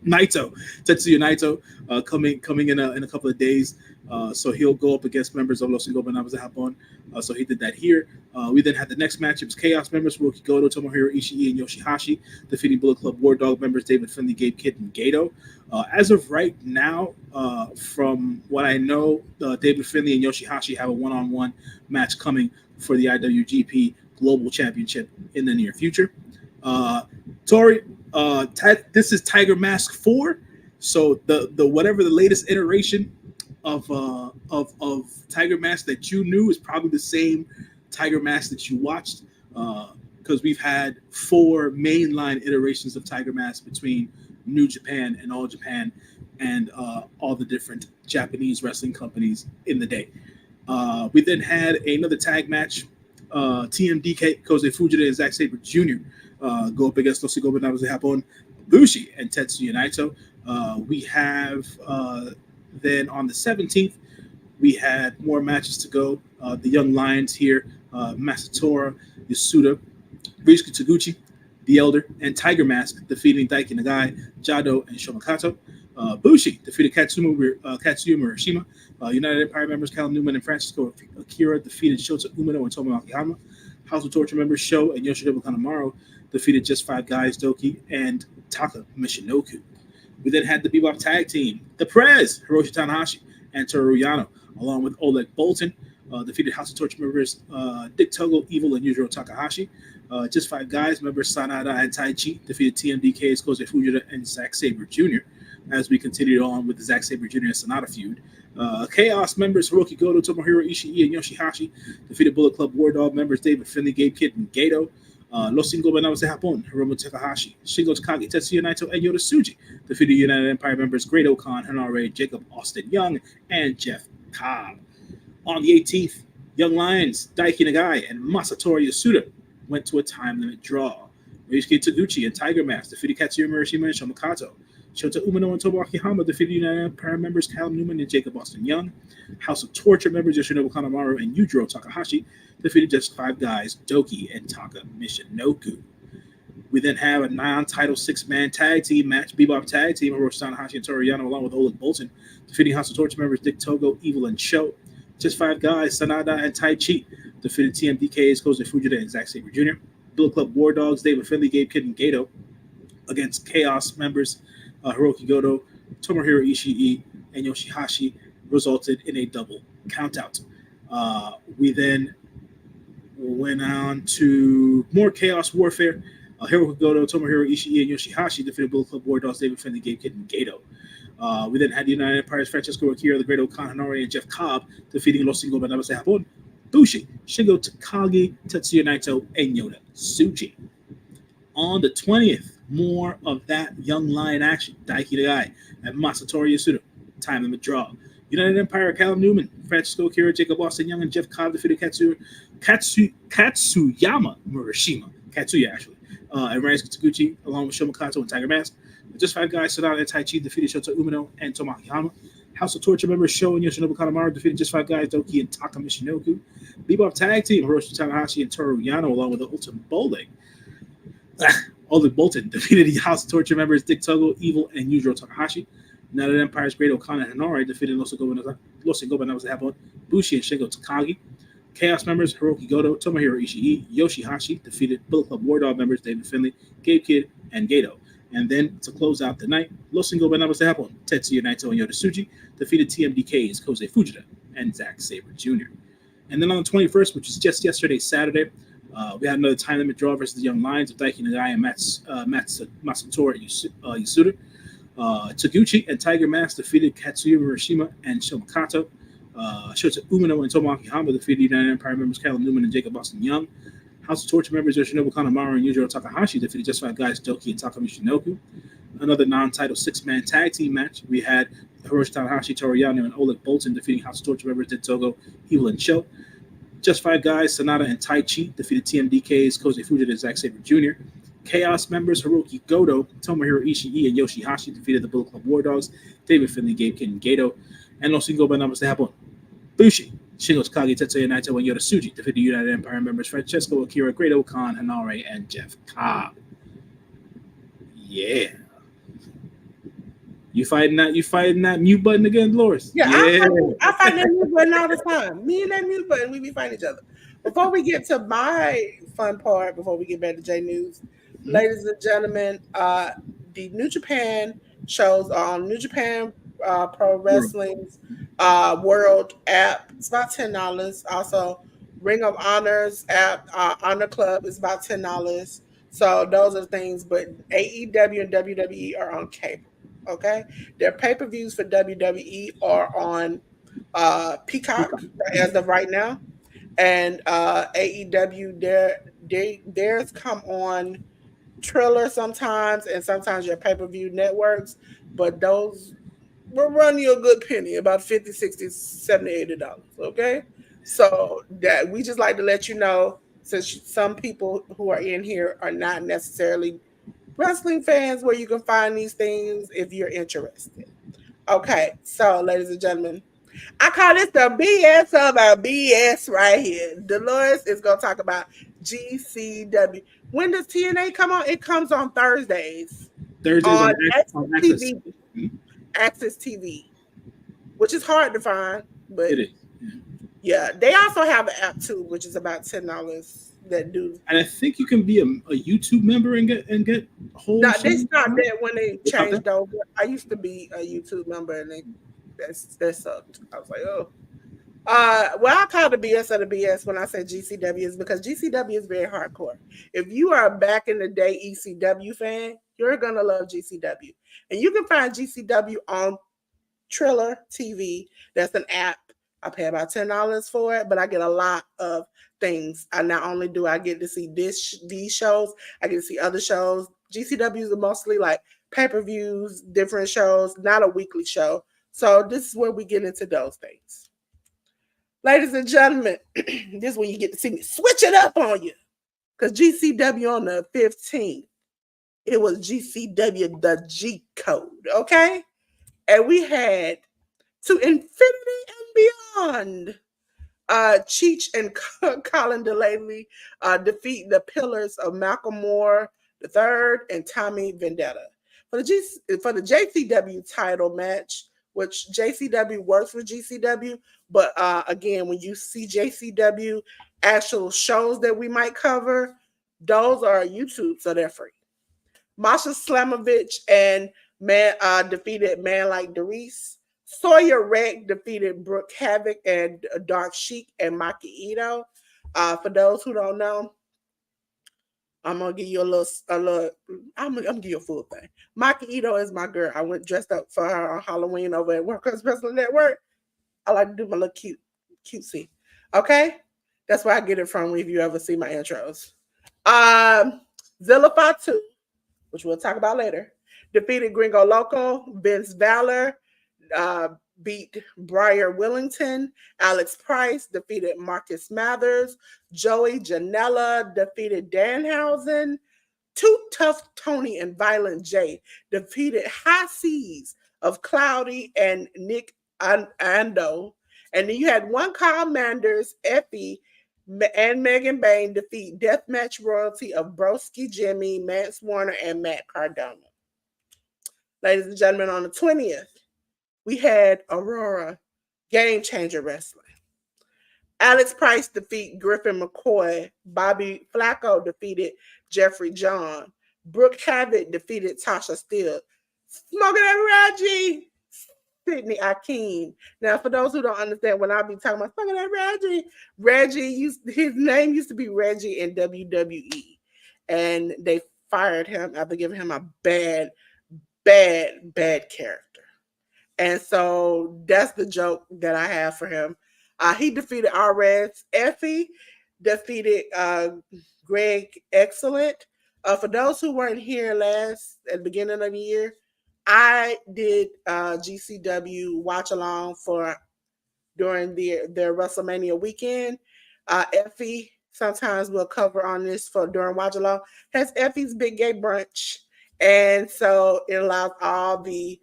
Naito, Tetsuya Naito, coming in a couple of days. So he'll go up against members of Los Cinco Banabas de Japón. So he did that here. We then had the next match. It was Chaos members Hiroki Goto, Tomohiro Ishii, and Yoshihashi defeating Bullet Club War Dog members David Finlay, Gabe Kidd, and Gato. As of right now, from what I know, David Finlay and Yoshihashi have a one-on-one match coming for the IWGP Global Championship in the near future. Tori, this is Tiger Mask 4. So the whatever the latest iteration of Tiger Mask that you knew is probably the same Tiger Mask that you watched, because we've had 4 mainline iterations of Tiger Mask between New Japan and All Japan and all the different Japanese wrestling companies in the day. We then had another tag match. TMDK, Kosei Fujita, and Zack Sabre Jr. Go up against Los Cinco Banabas de Japón, Bushi, and Tetsuya Naito. We have then on the 17th, we had more matches to go. The Young Lions here, Masatora Yasuda, Ryusuke Taguchi, The Elder, and Tiger Mask defeating Daiki Nagai, Jado, and Shomakato. Bushi defeated Katsuya Murashima. United Empire members Callum Newman and Francisco Akira defeated Shota Umino and Tomoaki Hama. House of Torture members Sho and Yoshinobu Kanemaru defeated Just Five Guys, Doki, and Taka Michinoku. We then had the Bebop Tag Team, the Prez, Hiroshi Tanahashi, and Toru Yano, along with Oleg Bolton, defeated House of Torture members Dick Togo, Evil, and Yujiro Takahashi. Just Five Guys members Sanada and Tai Chi defeated TMDK's Kosei Fujita and Zack Sabre Jr. as we continued on with the Zack Sabre Jr. and Sonata feud. Chaos members Hiroki Goto, Tomohiro Ishii, and Yoshihashi defeated Bullet Club War Dog members David Finlay, Gabe Kidd, and Gato. Los Cinco Banabas de Japón, Hiromu Takahashi, Shingo Takagi, Tetsuya Naito, and Yota Tsuji defeated United Empire members Great Khan, Hanare, Jacob Austin Young, and Jeff Cobb. On the 18th, Young Lions, Daiki Nagai, and Masatori Yasuda went to a time limit draw. Ryusuke Taguchi and Tiger Mask defeated Katsuya Murashima and Shomakato. Shota Umino and Tomoaki Hama defeated United Empire members Callum Newman and Jacob Austin Young. House of Torture members Yoshinobu Kanemaru and Yujiro Takahashi defeated Just Five Guys, Doki, and Taka Michinoku. We then have a non-title 6-man tag team match. Bebop Tag Team, Hiroshi Tanahashi and Toru Yano, along with Oleg Bolton, defeating House of Torture members Dick Togo, Evil, and Sho. Just Five Guys, Sanada, and Tai Chi defeated TMDK's Kosei Fujita and Zack Sabre Jr. Bullet Club War Dogs, David Finlay, Gabe Kidd, and Gato against Chaos members Hiroki Goto, Tomohiro Ishii, and Yoshihashi resulted in a double countout. We then went on to more Chaos Warfare. Hiroki Goto, Tomohiro Ishii, and Yoshihashi defeated Bullet Club War Dogs, David Finlay, Gabe Kidd, and Gato. We then had United Empire's Francisco Akira, the Great Khan, Hanare, and Jeff Cobb defeating Los Cinco Banabas de Japón, Bushi, Shingo Takagi, Tetsuya Naito, and Yota Tsuji. On the 20th, more of that Young Lion action. Daiki Nagai and Masatori Yasuda, time limit draw. United Empire, Callum Newman, Francisco Akira, Jacob Austin Young, and Jeff Cobb defeated Katsuyama Murashima, Katsuya actually, and Ryusuke Taguchi, along with Shomakato and Tiger Mask. Just Five Guys, Sonata and Tai Chi defeated Shota Umino and Tomoaki Hama. House of Torture members Sho and Yoshinobu Kanemaru defeated Just Five Guys, Doki, and Taka Michinoku. Bebop Tag Team, Hiroshi Tanahashi and Toru Yano, along with the Ultimate Bowling. Oleg Bolton defeated the House of Torture members Dick Togo, Evil, and Yujiro Takahashi. United Empire's Great Khan and Hanare defeated Los Cinco Banabas de Japón, Bushi, and Shingo Takagi. Chaos members Hiroki Goto, Tomohiro Ishii, Yoshihashi defeated Bullet Club War Dog members David Finlay, Gabe Kidd, and Gato. And then to close out the night, Los Cinco Banabas de Japón, Tetsuya Naito, and Yota Tsuji defeated TMDK's Kosei Fujita and Zack Sabre Jr. And then on the 21st, which was just yesterday, Saturday, We had another time limit draw versus the Young Lions of Daiki Nagai and Matsutora Yasuda. Taguchi and Tiger Mask defeated Katsuya Murashima and Shomakato. Shota Umino and Tomoaki Hama defeated United Empire members Callum Newman and Jacob Boston Young. House of Torture members Yoshinobu Kanemaru and Yujiro Takahashi defeated Just Five Guys Doki and Takumi Shinoku. Another non-title six-man tag team match. We had Hiroshi Tanahashi, Toru Yano, and Oleg Bolton defeating House of Torture members Togo, Evil, and Cho. Just Five Guys, Sonata and Tai Chi defeated TMDK's Koji Fujita and Zack Sabre Jr. Chaos members Hiroki Goto, Tomohiro Ishii, and Yoshihashi defeated the Bullet Club War Dogs, David Finley, Gabe Kidd, and Gato. And no single by numbers to happen. Bushi, Shingo Takagi, Tetsuya Naito, and Yota Tsuji defeated United Empire members Francesco Akira, Great Khan, Hanare, and Jeff Cobb. Yeah. You fighting that mute button again, Dolores? Yeah. I fight that mute button all the time. Me and that mute button, we be fighting each other. Before we get to my fun part, before we get back to J News, ladies and gentlemen, the New Japan shows are on New Japan Pro Wrestling's World app. It's about $10. Also, Ring of Honor's app, Honor Club is about $10. So those are the things. But AEW and WWE are on cable. Okay, their pay-per-views for WWE are on Peacock as of right now, and AEW theirs come on Triller sometimes, and sometimes your pay-per-view networks. But those will run you a good penny, about 50, 60, 70, $80. Okay, so that we just like to let you know, since some people who are in here are not necessarily wrestling fans, where you can find these things if you're interested. Okay, so ladies and gentlemen, I call this the BS of a BS right here. Dolores is going to talk about GCW. When does TNA come on? It comes on Thursdays Thursdays on on TV, Access. Mhm. Access TV, which is hard to find, but It is. yeah, they also have an app too, which is about $10 that do. And I think you can be a YouTube member and get whole Now, they shows. stopped that when they They stopped changed over. I used to be a YouTube member, and that sucked. I was like, oh. Well, I call the BS of the BS when I say GCW is because GCW is very hardcore. If you are a back in the day ECW fan, you're gonna love GCW, and you can find GCW on Triller TV. That's an app. I pay about $10 for it, but I get a lot of things. I not only do I get to see these shows, I get to see other shows. GCWs are mostly like pay-per-views, different shows, not a weekly show. So this is where we get into those things. Ladies and gentlemen, this is when you get to see me switch it up on you. Because GCW on the 15th, it was GCW the G code, okay? And we had To Infinity and Beyond. Cheech and Colin Delaney defeat the Pillars of Malcolm Moore III and Tommy Vendetta for the JCW title match, which JCW works for GCW. But again, when you see JCW actual shows that we might cover, those are YouTube, so they're free. Masha Slamovich and defeated Man Like Doris. Sawyer Wreck defeated Brooke Havoc and Dark Sheik and Maki Ito. For those who don't know, I'm gonna give you I'm gonna give you a full thing. Maki Ito is my girl. I went dressed up for her on Halloween over at Workers Wrestling Network. I like to do my little cutesy. Okay, that's where I get it from. If you ever see my intros, Zilla Fatu, which we'll talk about later, defeated Gringo Loco. Vince Valor uh, beat Briar Willington. Alex Price defeated Marcus Mathers. Joey Janela defeated Danhausen. Too Tough Tony and Violent J defeated High Seas of Cloudy and Nick Ando. And then you had one Kyle Manders, Effie, and Megan Bain defeat Deathmatch Royalty of Broski Jimmy, Mance Warner, and Matt Cardona. Ladies and gentlemen, on the 20th, we had Aurora Game Changer Wrestling. Alex Price defeat Griffin McCoy. Bobby Flacco defeated Jeffrey John. Brooke Havoc defeated Tasha Steele. Smoking that Reggie. Sidney Akeem. Now, for those who don't understand, when I be talking about fucking that Reggie his name used to be Reggie in WWE, and they fired him after giving him a bad character. And so that's the joke that I have for him. He defeated RS Effie, defeated Greg Excellent. For those who weren't here last at the beginning of the year, I did GCW watch along for during their WrestleMania weekend. Effie sometimes will cover on this for during watch along. Has Effie's Big Gay Brunch, and so it allows all the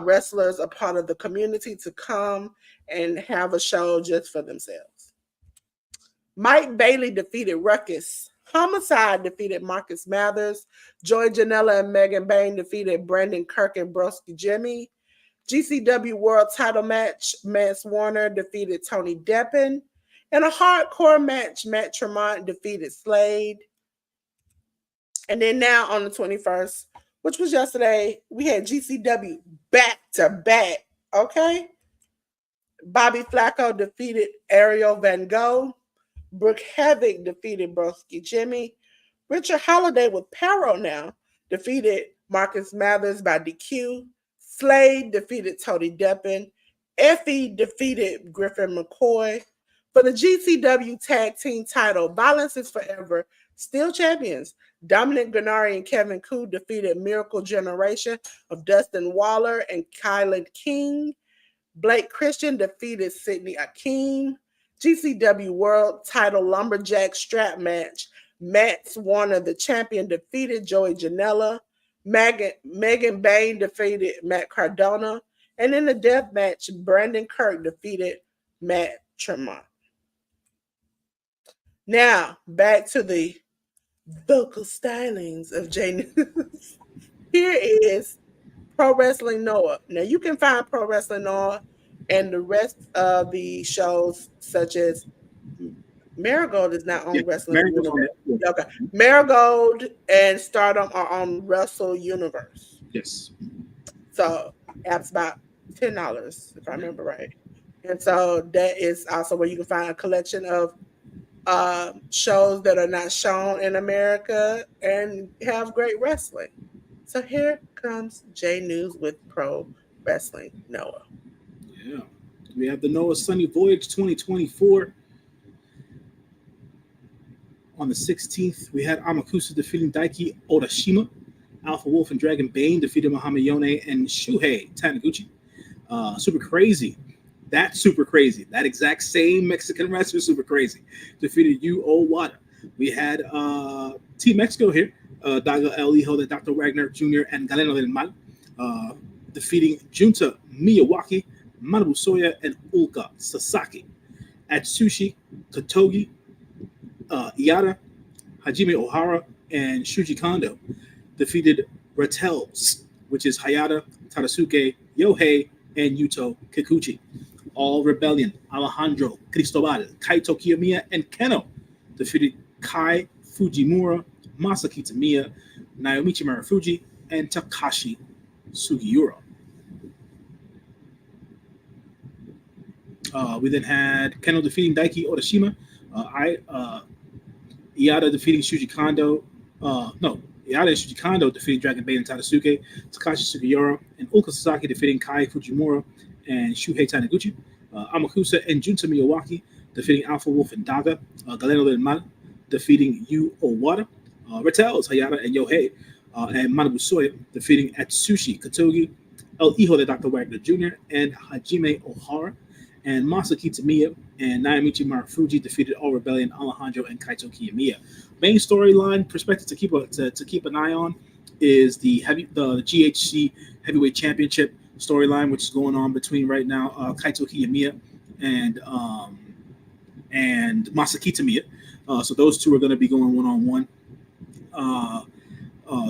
wrestlers a part of the community to come and have a show just for themselves. Mike Bailey defeated Ruckus. Homicide defeated Marcus Mathers. Joy Janela and Megan Bain defeated Brandon Kirk and Broski Jimmy. GCW World Title match, Mance Warner defeated Tony Deppen. In a hardcore match, Matt Tremont defeated Slade. And then now on the 21st, which was yesterday, we had GCW back to back. Okay. Bobby Flacco defeated Ariel Van Gogh. Brooke Havoc defeated Broski Jimmy. Richard Holiday with Perro now defeated Marcus Mathers by DQ. Slade defeated Tony Deppen. Effie defeated Griffin McCoy. For the GCW Tag Team title, Violence is Forever, still champions. Dominic Gennari and Kevin Koo defeated Miracle Generation of Dustin Waller and Kylan King. Blake Christian defeated Sidney Akeem. GCW World Title Lumberjack Strap Match, Mance Warner, the champion, defeated Joey Janela. Megan Bain defeated Matt Cardona. And in the death match, Brandon Kirk defeated Matt Tremont. Now, back to the vocal stylings of J News. Here is Pro Wrestling Noah. Now, you can find Pro Wrestling Noah and the rest of the shows, such as Marigold is not on Wrestling Universe. Okay. Marigold and Stardom are on Wrestle Universe. Yes. So app's about $10, if I remember right. And so that is also where you can find a collection of shows that are not shown in America and have great wrestling. So here comes J News with Pro Wrestling Noah. Yeah. We have the Noah Sunny Voyage 2024. On the 16th, we had Amakusa defeating Daiki Odashima. Alpha Wolf and Dragon Bane defeated Muhammad Yone and Shuhei Taniguchi. Super Crazy. That's Super Crazy. That exact same Mexican wrestler, Super Crazy, defeated Yu Owada. We had Team Mexico here. Daga El Hijo de Dr. Wagner Jr. and Galeno del Mal defeating Junta Miyawaki, Manabu Soya, and Ulka Sasaki. Atsushi Katogi, Iada, Hajime Ohara, and Shuji Kondo defeated Rattels, which is Hayata, Tadasuke, Yohei, and Yuto Kikuchi. All Rebellion, Alejandro, Cristobal, Kaito Kiyomiya, and Keno defeated Kai Fujimura, Masaki Tamiya, Naomichi Marufuji, and Takashi Sugiura. We then had Keno defeating Daiki Odashima, Iada defeating Shuji Kondo, Iada and Shuji Kondo defeating Dragon Bane and Tadasuke, Takashi Sugiura, and Ulka Sasaki defeating Kai Fujimura and Shuhei Taniguchi. Amakusa and Junta Miyawaki defeating Alpha Wolf and Daga. Galeno del Mal defeating Yu Owada. Rattels, Hayata, and Yohei, and Manabu Soya defeating Atsushi Katogi, El Hijo de Dr. Wagner Jr., and Hajime Ohara. And Masaki Tamiya and Naomichi Marufuji defeated All Rebellion, Alejandro, and Kaito Kiyomiya. Main storyline perspective to keep an eye on is the GHC Heavyweight Championship storyline, which is going on between right now Kaito Kiyomiya and Masaki Tamiya. So those two are going to be going one-on-one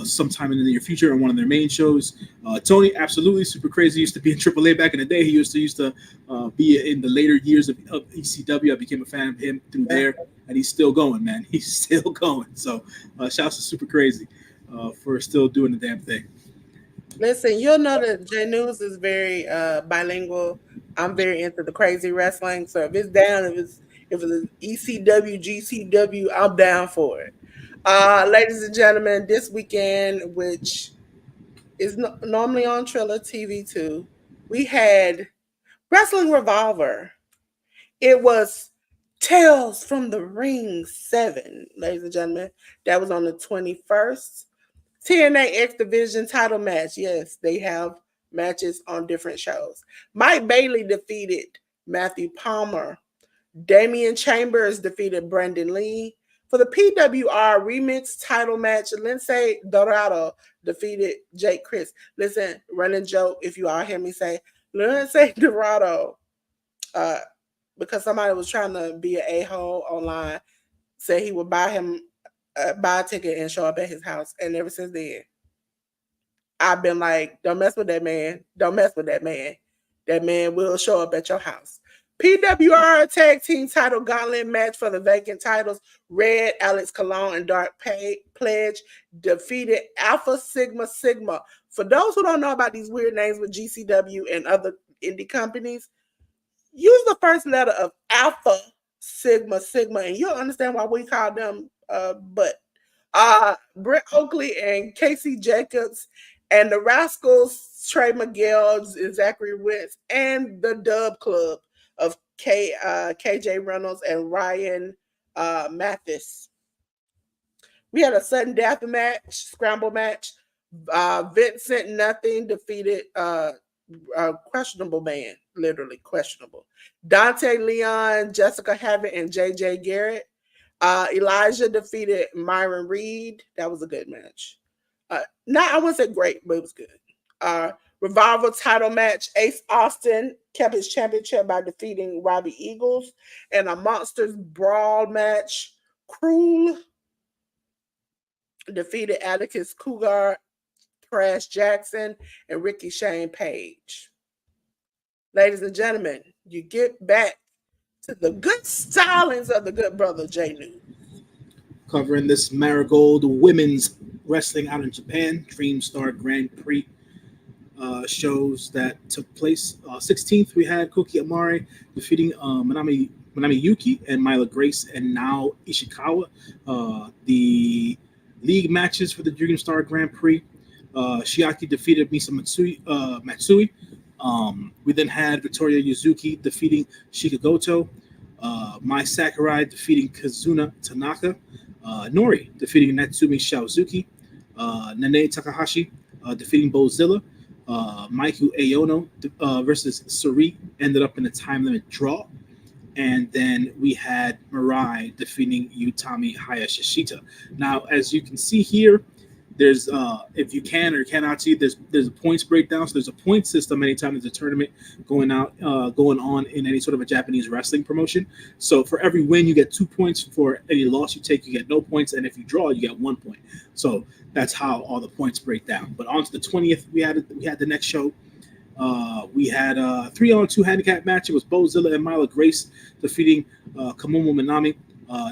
sometime in the near future on one of their main shows. Tony, absolutely Super Crazy, used to be in AAA back in the day. He used to be in the later years of ECW. I became a fan of him through there, and he's still going, man. He's still going. So shouts to Super Crazy for still doing the damn thing. Listen, you'll know that J News is very bilingual. I'm very into the crazy wrestling. So if it's down, if it's ECW, GCW, I'm down for it. Ladies and gentlemen, this weekend, which is normally on Triller TV too, we had Wrestling Revolver. It was Tales from the Ring 7, ladies and gentlemen. That was on the 21st. TNA X Division title match. Yes, they have matches on different shows. Mike Bailey defeated Matthew Palmer. Damian Chambers defeated Brandon Lee. For the PWR Remix title match, Lindsay Dorado defeated Jake Chris. Listen, running joke, if you all hear me say, Lindsay Dorado, uh, because somebody was trying to be an a-hole online, said he would buy a ticket and show up at his house. And ever since then, I've been like, don't mess with that man. Don't mess with that man. That man will show up at your house. PWR Tag Team Title Gauntlet match for the vacant titles. Red, Alex Colon, and Dark Pledge defeated Alpha Sigma Sigma. For those who don't know about these weird names with GCW and other indie companies, use the first letter of Alpha Sigma Sigma, and you'll understand why we call them but Britt Oakley and Casey Jacobs and the Rascals, Trey Miguel and Zachary Wentz, and the Dub Club of KJ Reynolds and Ryan Mathis. We had a sudden death match, scramble match. Vincent Nothing defeated a questionable man, literally questionable. Dante Leon, Jessica Havoc, and JJ Garrett. Elijah defeated Myron Reed. That was a good match. Not I wouldn't say great, but it was good. Revival title match. Ace Austin kept his championship by defeating Robbie Eagles. And a Monsters Brawl match. Cruel defeated Atticus Cougar, Crash Jackson, and Ricky Shane Page. Ladies and gentlemen, you get back to the good stylings of the good brother J New. Covering this Marigold women's wrestling out in Japan, Dream Star Grand Prix shows that took place. 16th, we had Koki Amare defeating Manami Yuki and Mila Grace and now Ishikawa. The league matches for the Dream Star Grand Prix. Shiaki defeated Misa Matsui. We then had Victoria Yuzuki defeating Shikagoto. Mai Sakurai defeating Kazuna Tanaka. Nori defeating Natsumi Shaozuki. Nene Takahashi defeating Bozilla. Maiku Aono versus Suri ended up in a time limit draw. And then we had Mirai defeating Utami Hayashishita. Now, as you can see here, there's if you can or cannot see, there's a points breakdown. So there's a point system anytime there's a tournament going on in any sort of a Japanese wrestling promotion. So for every win, you get 2 points. For any loss you take, you get no points, and if you draw, you get 1 point. So that's how all the points break down. But on to the 20th, we had the next show. We had a 3-on-2 handicap match. It was Bozilla and Mila Grace defeating Kamomo Minami,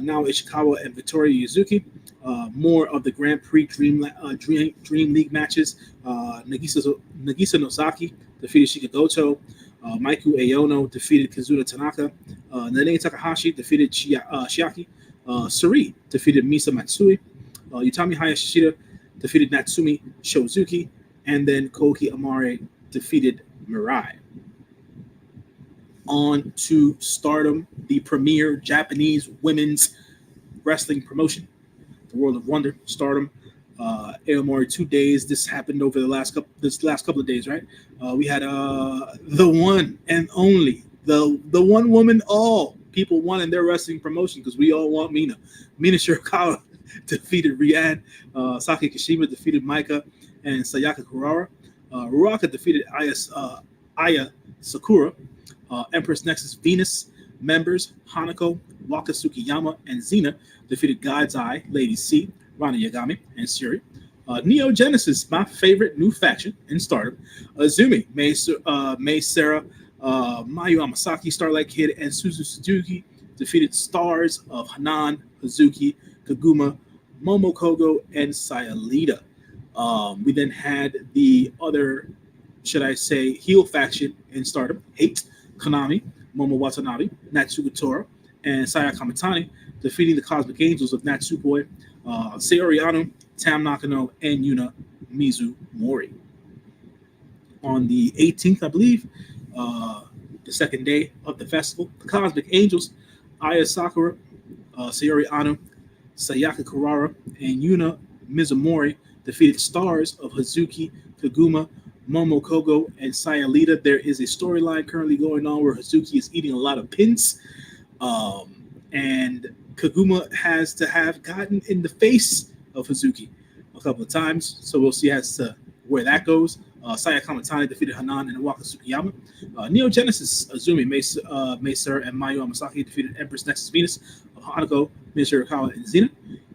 now Ishikawa and Victoria Yuzuki. More of the Grand Prix Dream League matches. Nagisa Nozaki defeated Shikagoto. Maiku Aono defeated Kazuna Tanaka. Nene Takahashi defeated Shiaki. Suri defeated Misa Matsui. Utami Hayashishita defeated Natsumi Shozuki. And then Koki Amare defeated Mirai. On to Stardom, the premier Japanese women's wrestling promotion. The World of Wonder, Stardom, Aomori 2 days. This happened over the last couple of days, right? We had the one and only, the one woman all people want in their wrestling promotion, because we all want Mina. Mina Shirakawa defeated Rian. Saki Kashima defeated Maika and Sayaka Kurara. Ruaka defeated Aya Sakura. Empress Nexus Venus members Hanako, Waka Tsukiyama, and Xena defeated God's Eye, Lady C, Rana Yagami, and Suri. Neo Genesis, my favorite new faction in Stardom. Azumi, Mei Sarah, Mayu Amasaki, Starlight Kid, and Suzu Suzuki defeated Stars of Hanan, Hazuki, Kaguma, Momo Kogo, and Sayalita. We then had the other, should I say, heel faction in Stardom, Hate, Konami, Momo Watanabe, Natsuko Tora, and Saya Kamitani, defeating the Cosmic Angels of Natsupoi, Sayori Ano, Tam Nakano, and Yuna Mizumori. On the 18th, I believe, uh, the second day of the festival, the Cosmic Angels, Aya Sakura, Sayori Ano, Sayaka Kurara, and Yuna Mizumori defeated stars of Hazuki, Kaguma, Momo Kogo, and Sayalita. There is a storyline currently going on where Hazuki is eating a lot of pins, and Kaguma has to have gotten in the face of Hazuki a couple of times, so we'll see as to where that goes. Saya Kamatani defeated Hanan and Waka Tsukiyama. Neo Genesis, Azumi, Macer, and Mayu Amasaki defeated Empress Nexus Venus of Hanako, Mizurakawa, and Xena.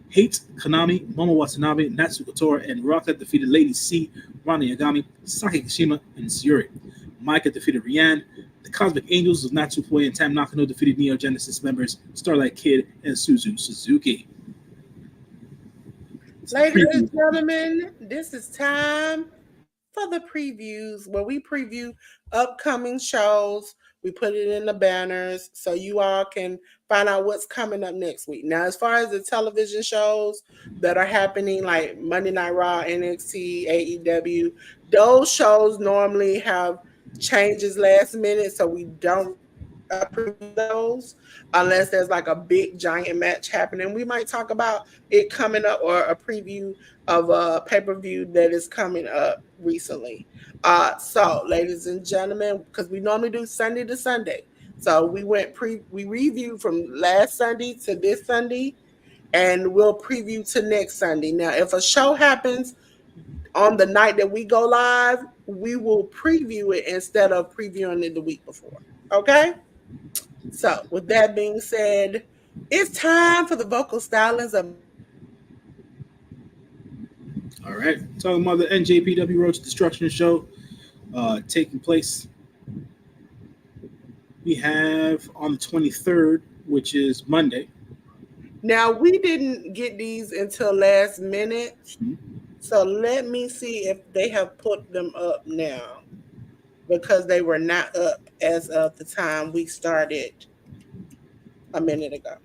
Hate, Konami, Momo Watanabe, Natsuko Tora, and Raka defeated Lady C, Rana Yagami, Saki Kishima, and Syuri. Micah defeated Rian. The Cosmic Angels of Natsupoi and Tam Nakano defeated Neo Genesis members Starlight Kid and Suzu Suzuki. Ladies and gentlemen, this is time for the previews where we preview upcoming shows. We put it in the banners so you all can find out what's coming up next week. Now, as far as the television shows that are happening, like Monday Night Raw, NXT, AEW, those shows normally have changes last minute, so we don't preview those unless there's like a big giant match happening. We might talk about it coming up or a preview of a pay-per-view that is coming up recently. So ladies and gentlemen, because we normally do Sunday to Sunday. So we reviewed from last Sunday to this Sunday, and we'll preview to next Sunday. Now, if a show happens on the night that we go live, we will preview it instead of previewing it the week before. Okay? So, with that being said, it's time for the vocal stylings of All right, talking about the NJPW Roach Destruction Show taking place. We have on the 23rd, which is Monday. Now, we didn't get these until last minute. So let me see if they have put them up now because they were not up as of the time we started a minute ago.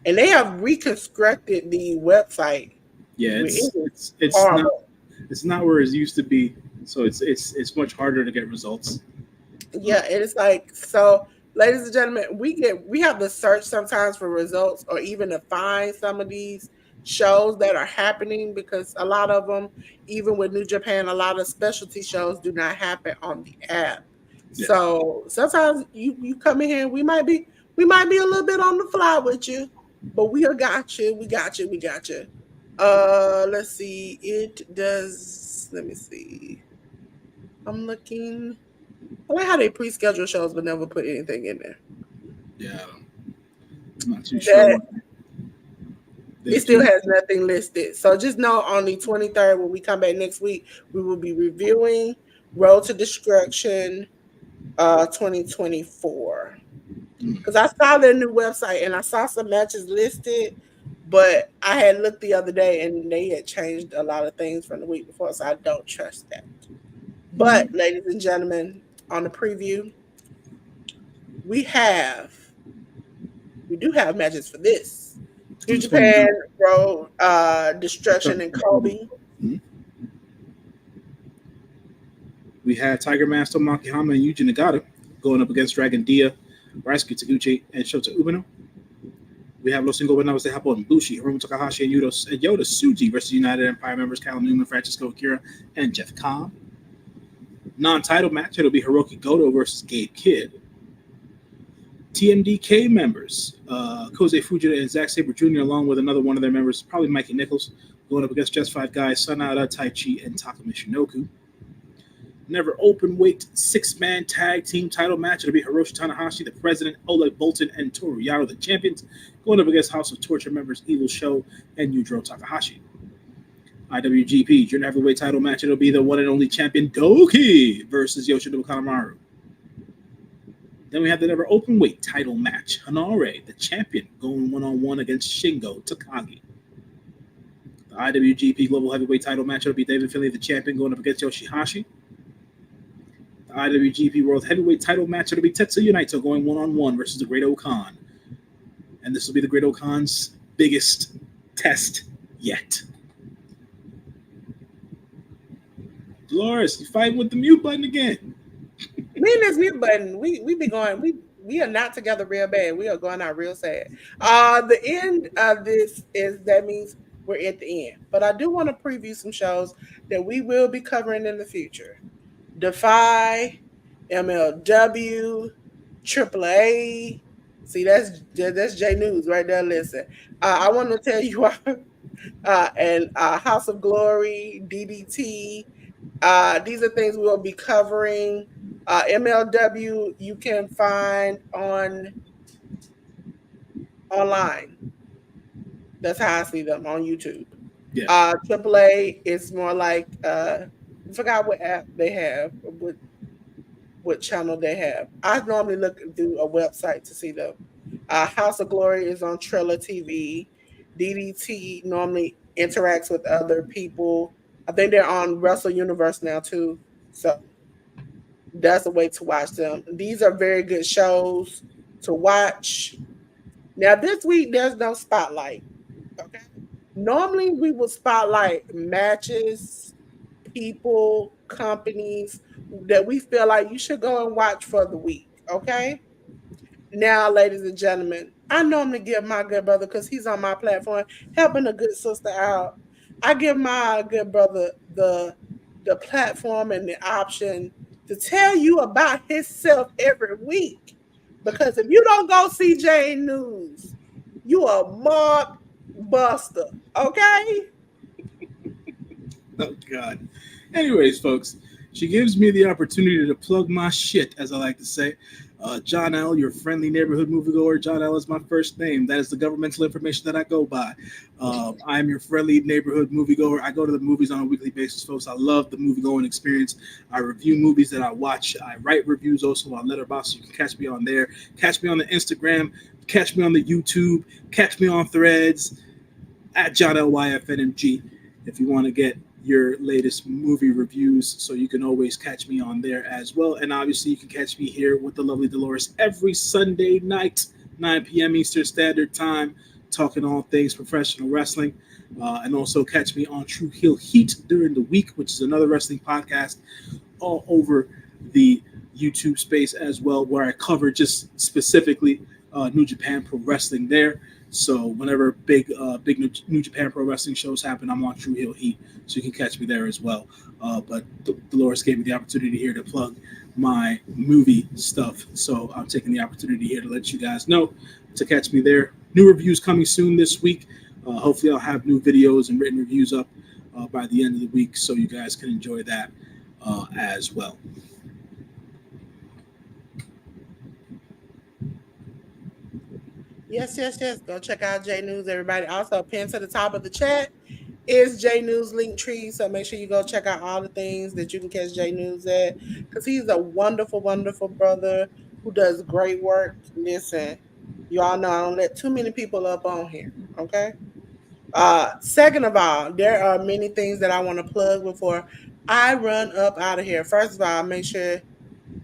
And they have reconstructed the website. Yeah, it's horrible. It's not where it used to be, so it's much harder to get results. Yeah, it's like so. Ladies and gentlemen, we have to search sometimes for results or even to find some of these shows that are happening because a lot of them, even with New Japan, a lot of specialty shows do not happen on the app. Yeah. So sometimes you come in here, we might be a little bit on the fly with you, but we got you. We got you. We got you. Let's see. It does. Let me see. I'm looking. I like how they pre-schedule shows but never put anything in there. Yeah, I'm not too sure. It still has nothing listed. So just know on the 23rd, when we come back next week, we will be reviewing Road to Destruction 2024. Because I saw their new website and I saw some matches listed, but I had looked the other day and they had changed a lot of things from the week before, so I don't trust that. But, ladies and gentlemen, on the preview, we do have matches for this. New Japan Road Destruction and Kobe. We had Tiger Master Makihama and Yuji Nagata going up against Dragon Dia, Raisuke Taguchi, and Shota Umino. We have Los Ingobernables de Japón, Bushi, Hiromu Takahashi, and Yota Tsuji versus United Empire members Callum Newman, Francisco Akira, and Jeff Cobb. Non-title match, it'll be Hiroki Goto versus Gabe Kidd. TMDK members, Kosei Fujita and Zack Sabre Jr., along with another one of their members, probably Mikey Nichols, going up against Just Five Guys, Sanada, Taichi, and Taka Michinoku. Never open weight 6-man tag team title match. It'll be Hiroshi Tanahashi, the president, Oleg Boltin, and Toru Yaro, the champions, going up against House of Torture members Evil Show and Yujiro Takahashi. IWGP Junior Heavyweight title match. It'll be the one and only champion Doki versus Yoshinobu Kanemaru. Then we have the never open weight title match. Hanare, the champion, going one-on-one against Shingo Takagi. The The IWGP Global Heavyweight Title match will be David Finlay, the champion, going up against Yoshihashi. The IWGP World Heavyweight Title match will be Tetsuya Naito going one-on-one versus the Great Okan, and this will be the Great Okan's biggest test yet. Dolores, you fighting with the mute button again? Me and this mute button, we be going, we are not together real bad. We are going out real sad. The end of this is that means we're at the end. But I do want to preview some shows that we will be covering in the future. Defy, MLW, AAA. See, that's J News right there. Listen, I want to tell you, and House of Glory, DDT. These are things we will be covering. MLW you can find on online. That's how I see them on YouTube. Yeah. AAA is more like I forgot what app they have, what channel they have. I normally look through a website to see them. House of Glory is on Triller TV. DDT normally interacts with other people. I think they're on Wrestle Universe now too. So that's a way to watch them. These are very good shows to watch. Now this week there's no spotlight. Okay. Normally we will spotlight matches, people, companies that we feel like you should go and watch for the week. Okay. Now, ladies and gentlemen, I normally give my good brother, because he's on my platform, helping a good sister out. I give my good brother the platform and the option to tell you about himself every week. Because if you don't go see J News, you a mob buster. Okay? Oh God. Anyways, folks, she gives me the opportunity to plug my shit, as I like to say. John L., your friendly neighborhood moviegoer. John L. is my first name. That is the governmental information that I go by. I am your friendly neighborhood moviegoer. I go to the movies on a weekly basis, folks. I love the movie-going experience. I review movies that I watch. I write reviews also on Letterboxd. You can catch me on there. Catch me on the Instagram. Catch me on the YouTube. Catch me on Threads at John LYFNMG if you want to get your latest movie reviews, so you can always catch me on there as well. And obviously you can catch me here with the lovely Dolores every Sunday night, 9 p.m. Eastern Standard Time, talking all things professional wrestling. And also catch me on True Heel Heat during the week, which is another wrestling podcast all over the YouTube space as well, where I cover just specifically New Japan Pro Wrestling there. So whenever big New Japan Pro Wrestling shows happen, I'm on True Heel Heat, so you can catch me there as well. But Dolores gave me the opportunity here to plug my movie stuff, so I'm taking the opportunity here to let you guys know to catch me there. New reviews coming soon this week. Hopefully I'll have new videos and written reviews up by the end of the week, so you guys can enjoy that as well. Yes, yes, yes. Go check out J News, everybody. Also, pin to the top of the chat is J News link tree. So make sure you go check out all the things that you can catch J News at, because he's a wonderful, wonderful brother who does great work. Listen, you all know I don't let too many people up on here. Okay. Second of all, there are many things that I want to plug before I run up out of here. First of all, make sure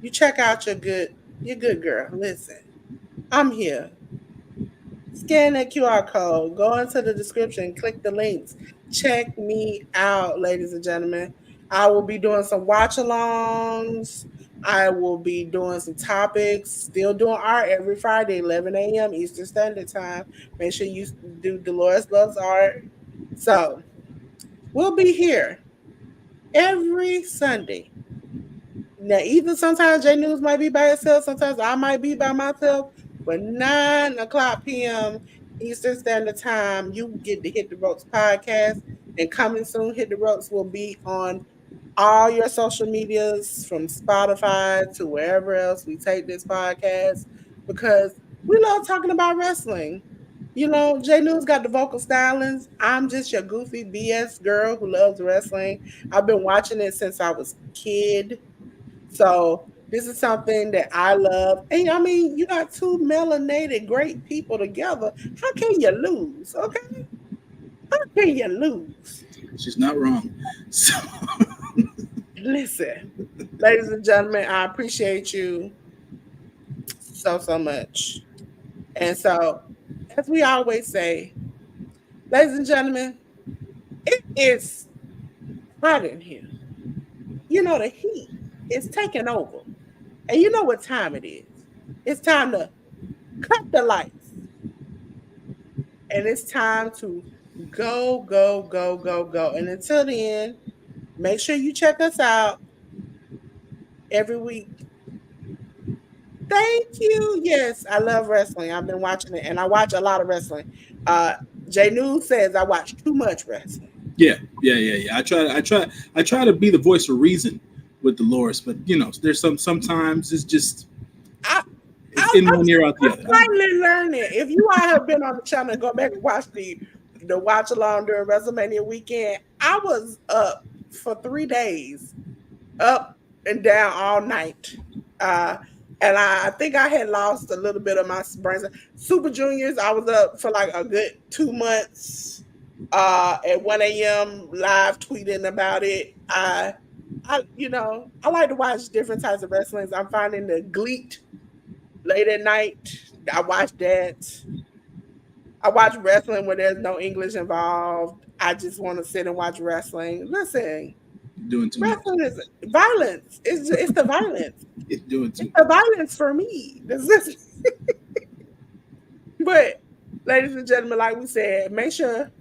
you check out your good girl. Listen, I'm here. Scan that QR code, go into the description, click the links. Check me out, ladies and gentlemen. I will be doing some watch alongs. I will be doing some topics, still doing art every Friday, 11 a.m. Eastern Standard Time. Make sure you do Dolores Loves Art. So we'll be here every Sunday. Now, either sometimes J News might be by itself, sometimes I might be by myself, but 9 o'clock p.m. Eastern Standard Time, you get the Hit the Ropes podcast. And coming soon, Hit the Ropes will be on all your social medias, from Spotify to wherever else we take this podcast, because we love talking about wrestling. You know, J News got the vocal stylings. I'm just your goofy BS girl who loves wrestling. I've been watching it since I was a kid. So this is something that I love. And I mean, you got two melanated great people together. How can you lose? Okay. How can you lose? She's not wrong. So Listen, ladies and gentlemen, I appreciate you so much. And so, as we always say, ladies and gentlemen, it is hot in here. You know, the heat is taking over. And you know what time it is. It's time to cut the lights. And it's time to go. And until then, make sure you check us out every week. Thank you. Yes, I love wrestling. I've been watching it and I watch a lot of wrestling. Uh J News says I watch too much wrestling. yeah. I try to be the voice of reason with Dolores, but there's sometimes it's just I, it's in one ear out the I'm other. finally learning. If you all have been on the channel and go back and watch the watch along during WrestleMania weekend, I was up for 3 days, up and down all night. Uh, and I think I had lost a little bit of my brain. Super Juniors, I was up for like a good 2 months. At 1 a.m. live tweeting about it. I like to watch different types of wrestlings. I'm finding the Gleet late at night. I watch that. I watch wrestling when there's no English involved. I just want to sit and watch wrestling. Listen, Doing too much. wrestling is violence. It's the violence. It's doing It's too. the violence for me. But, ladies and gentlemen, like we said, make sure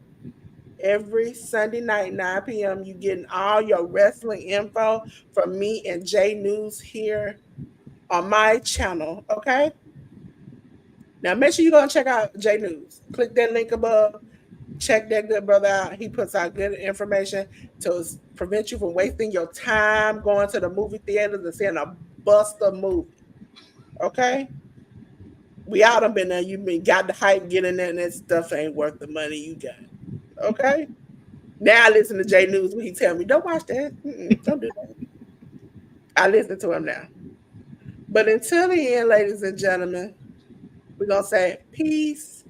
every Sunday night, 9 p.m., you getting all your wrestling info from me and J News here on my channel. Okay. Now make sure you go and check out J News. Click that link above. Check that good brother out. He puts out good information to prevent you from wasting your time going to the movie theaters and seeing a buster movie. Okay? We all done been there. You been got the hype, get in there, and that stuff ain't worth the money you got. Okay? Now I listen to J News when he tell me, don't watch that. Don't do that. I listen to him now. But until the end, ladies and gentlemen, we're going to say peace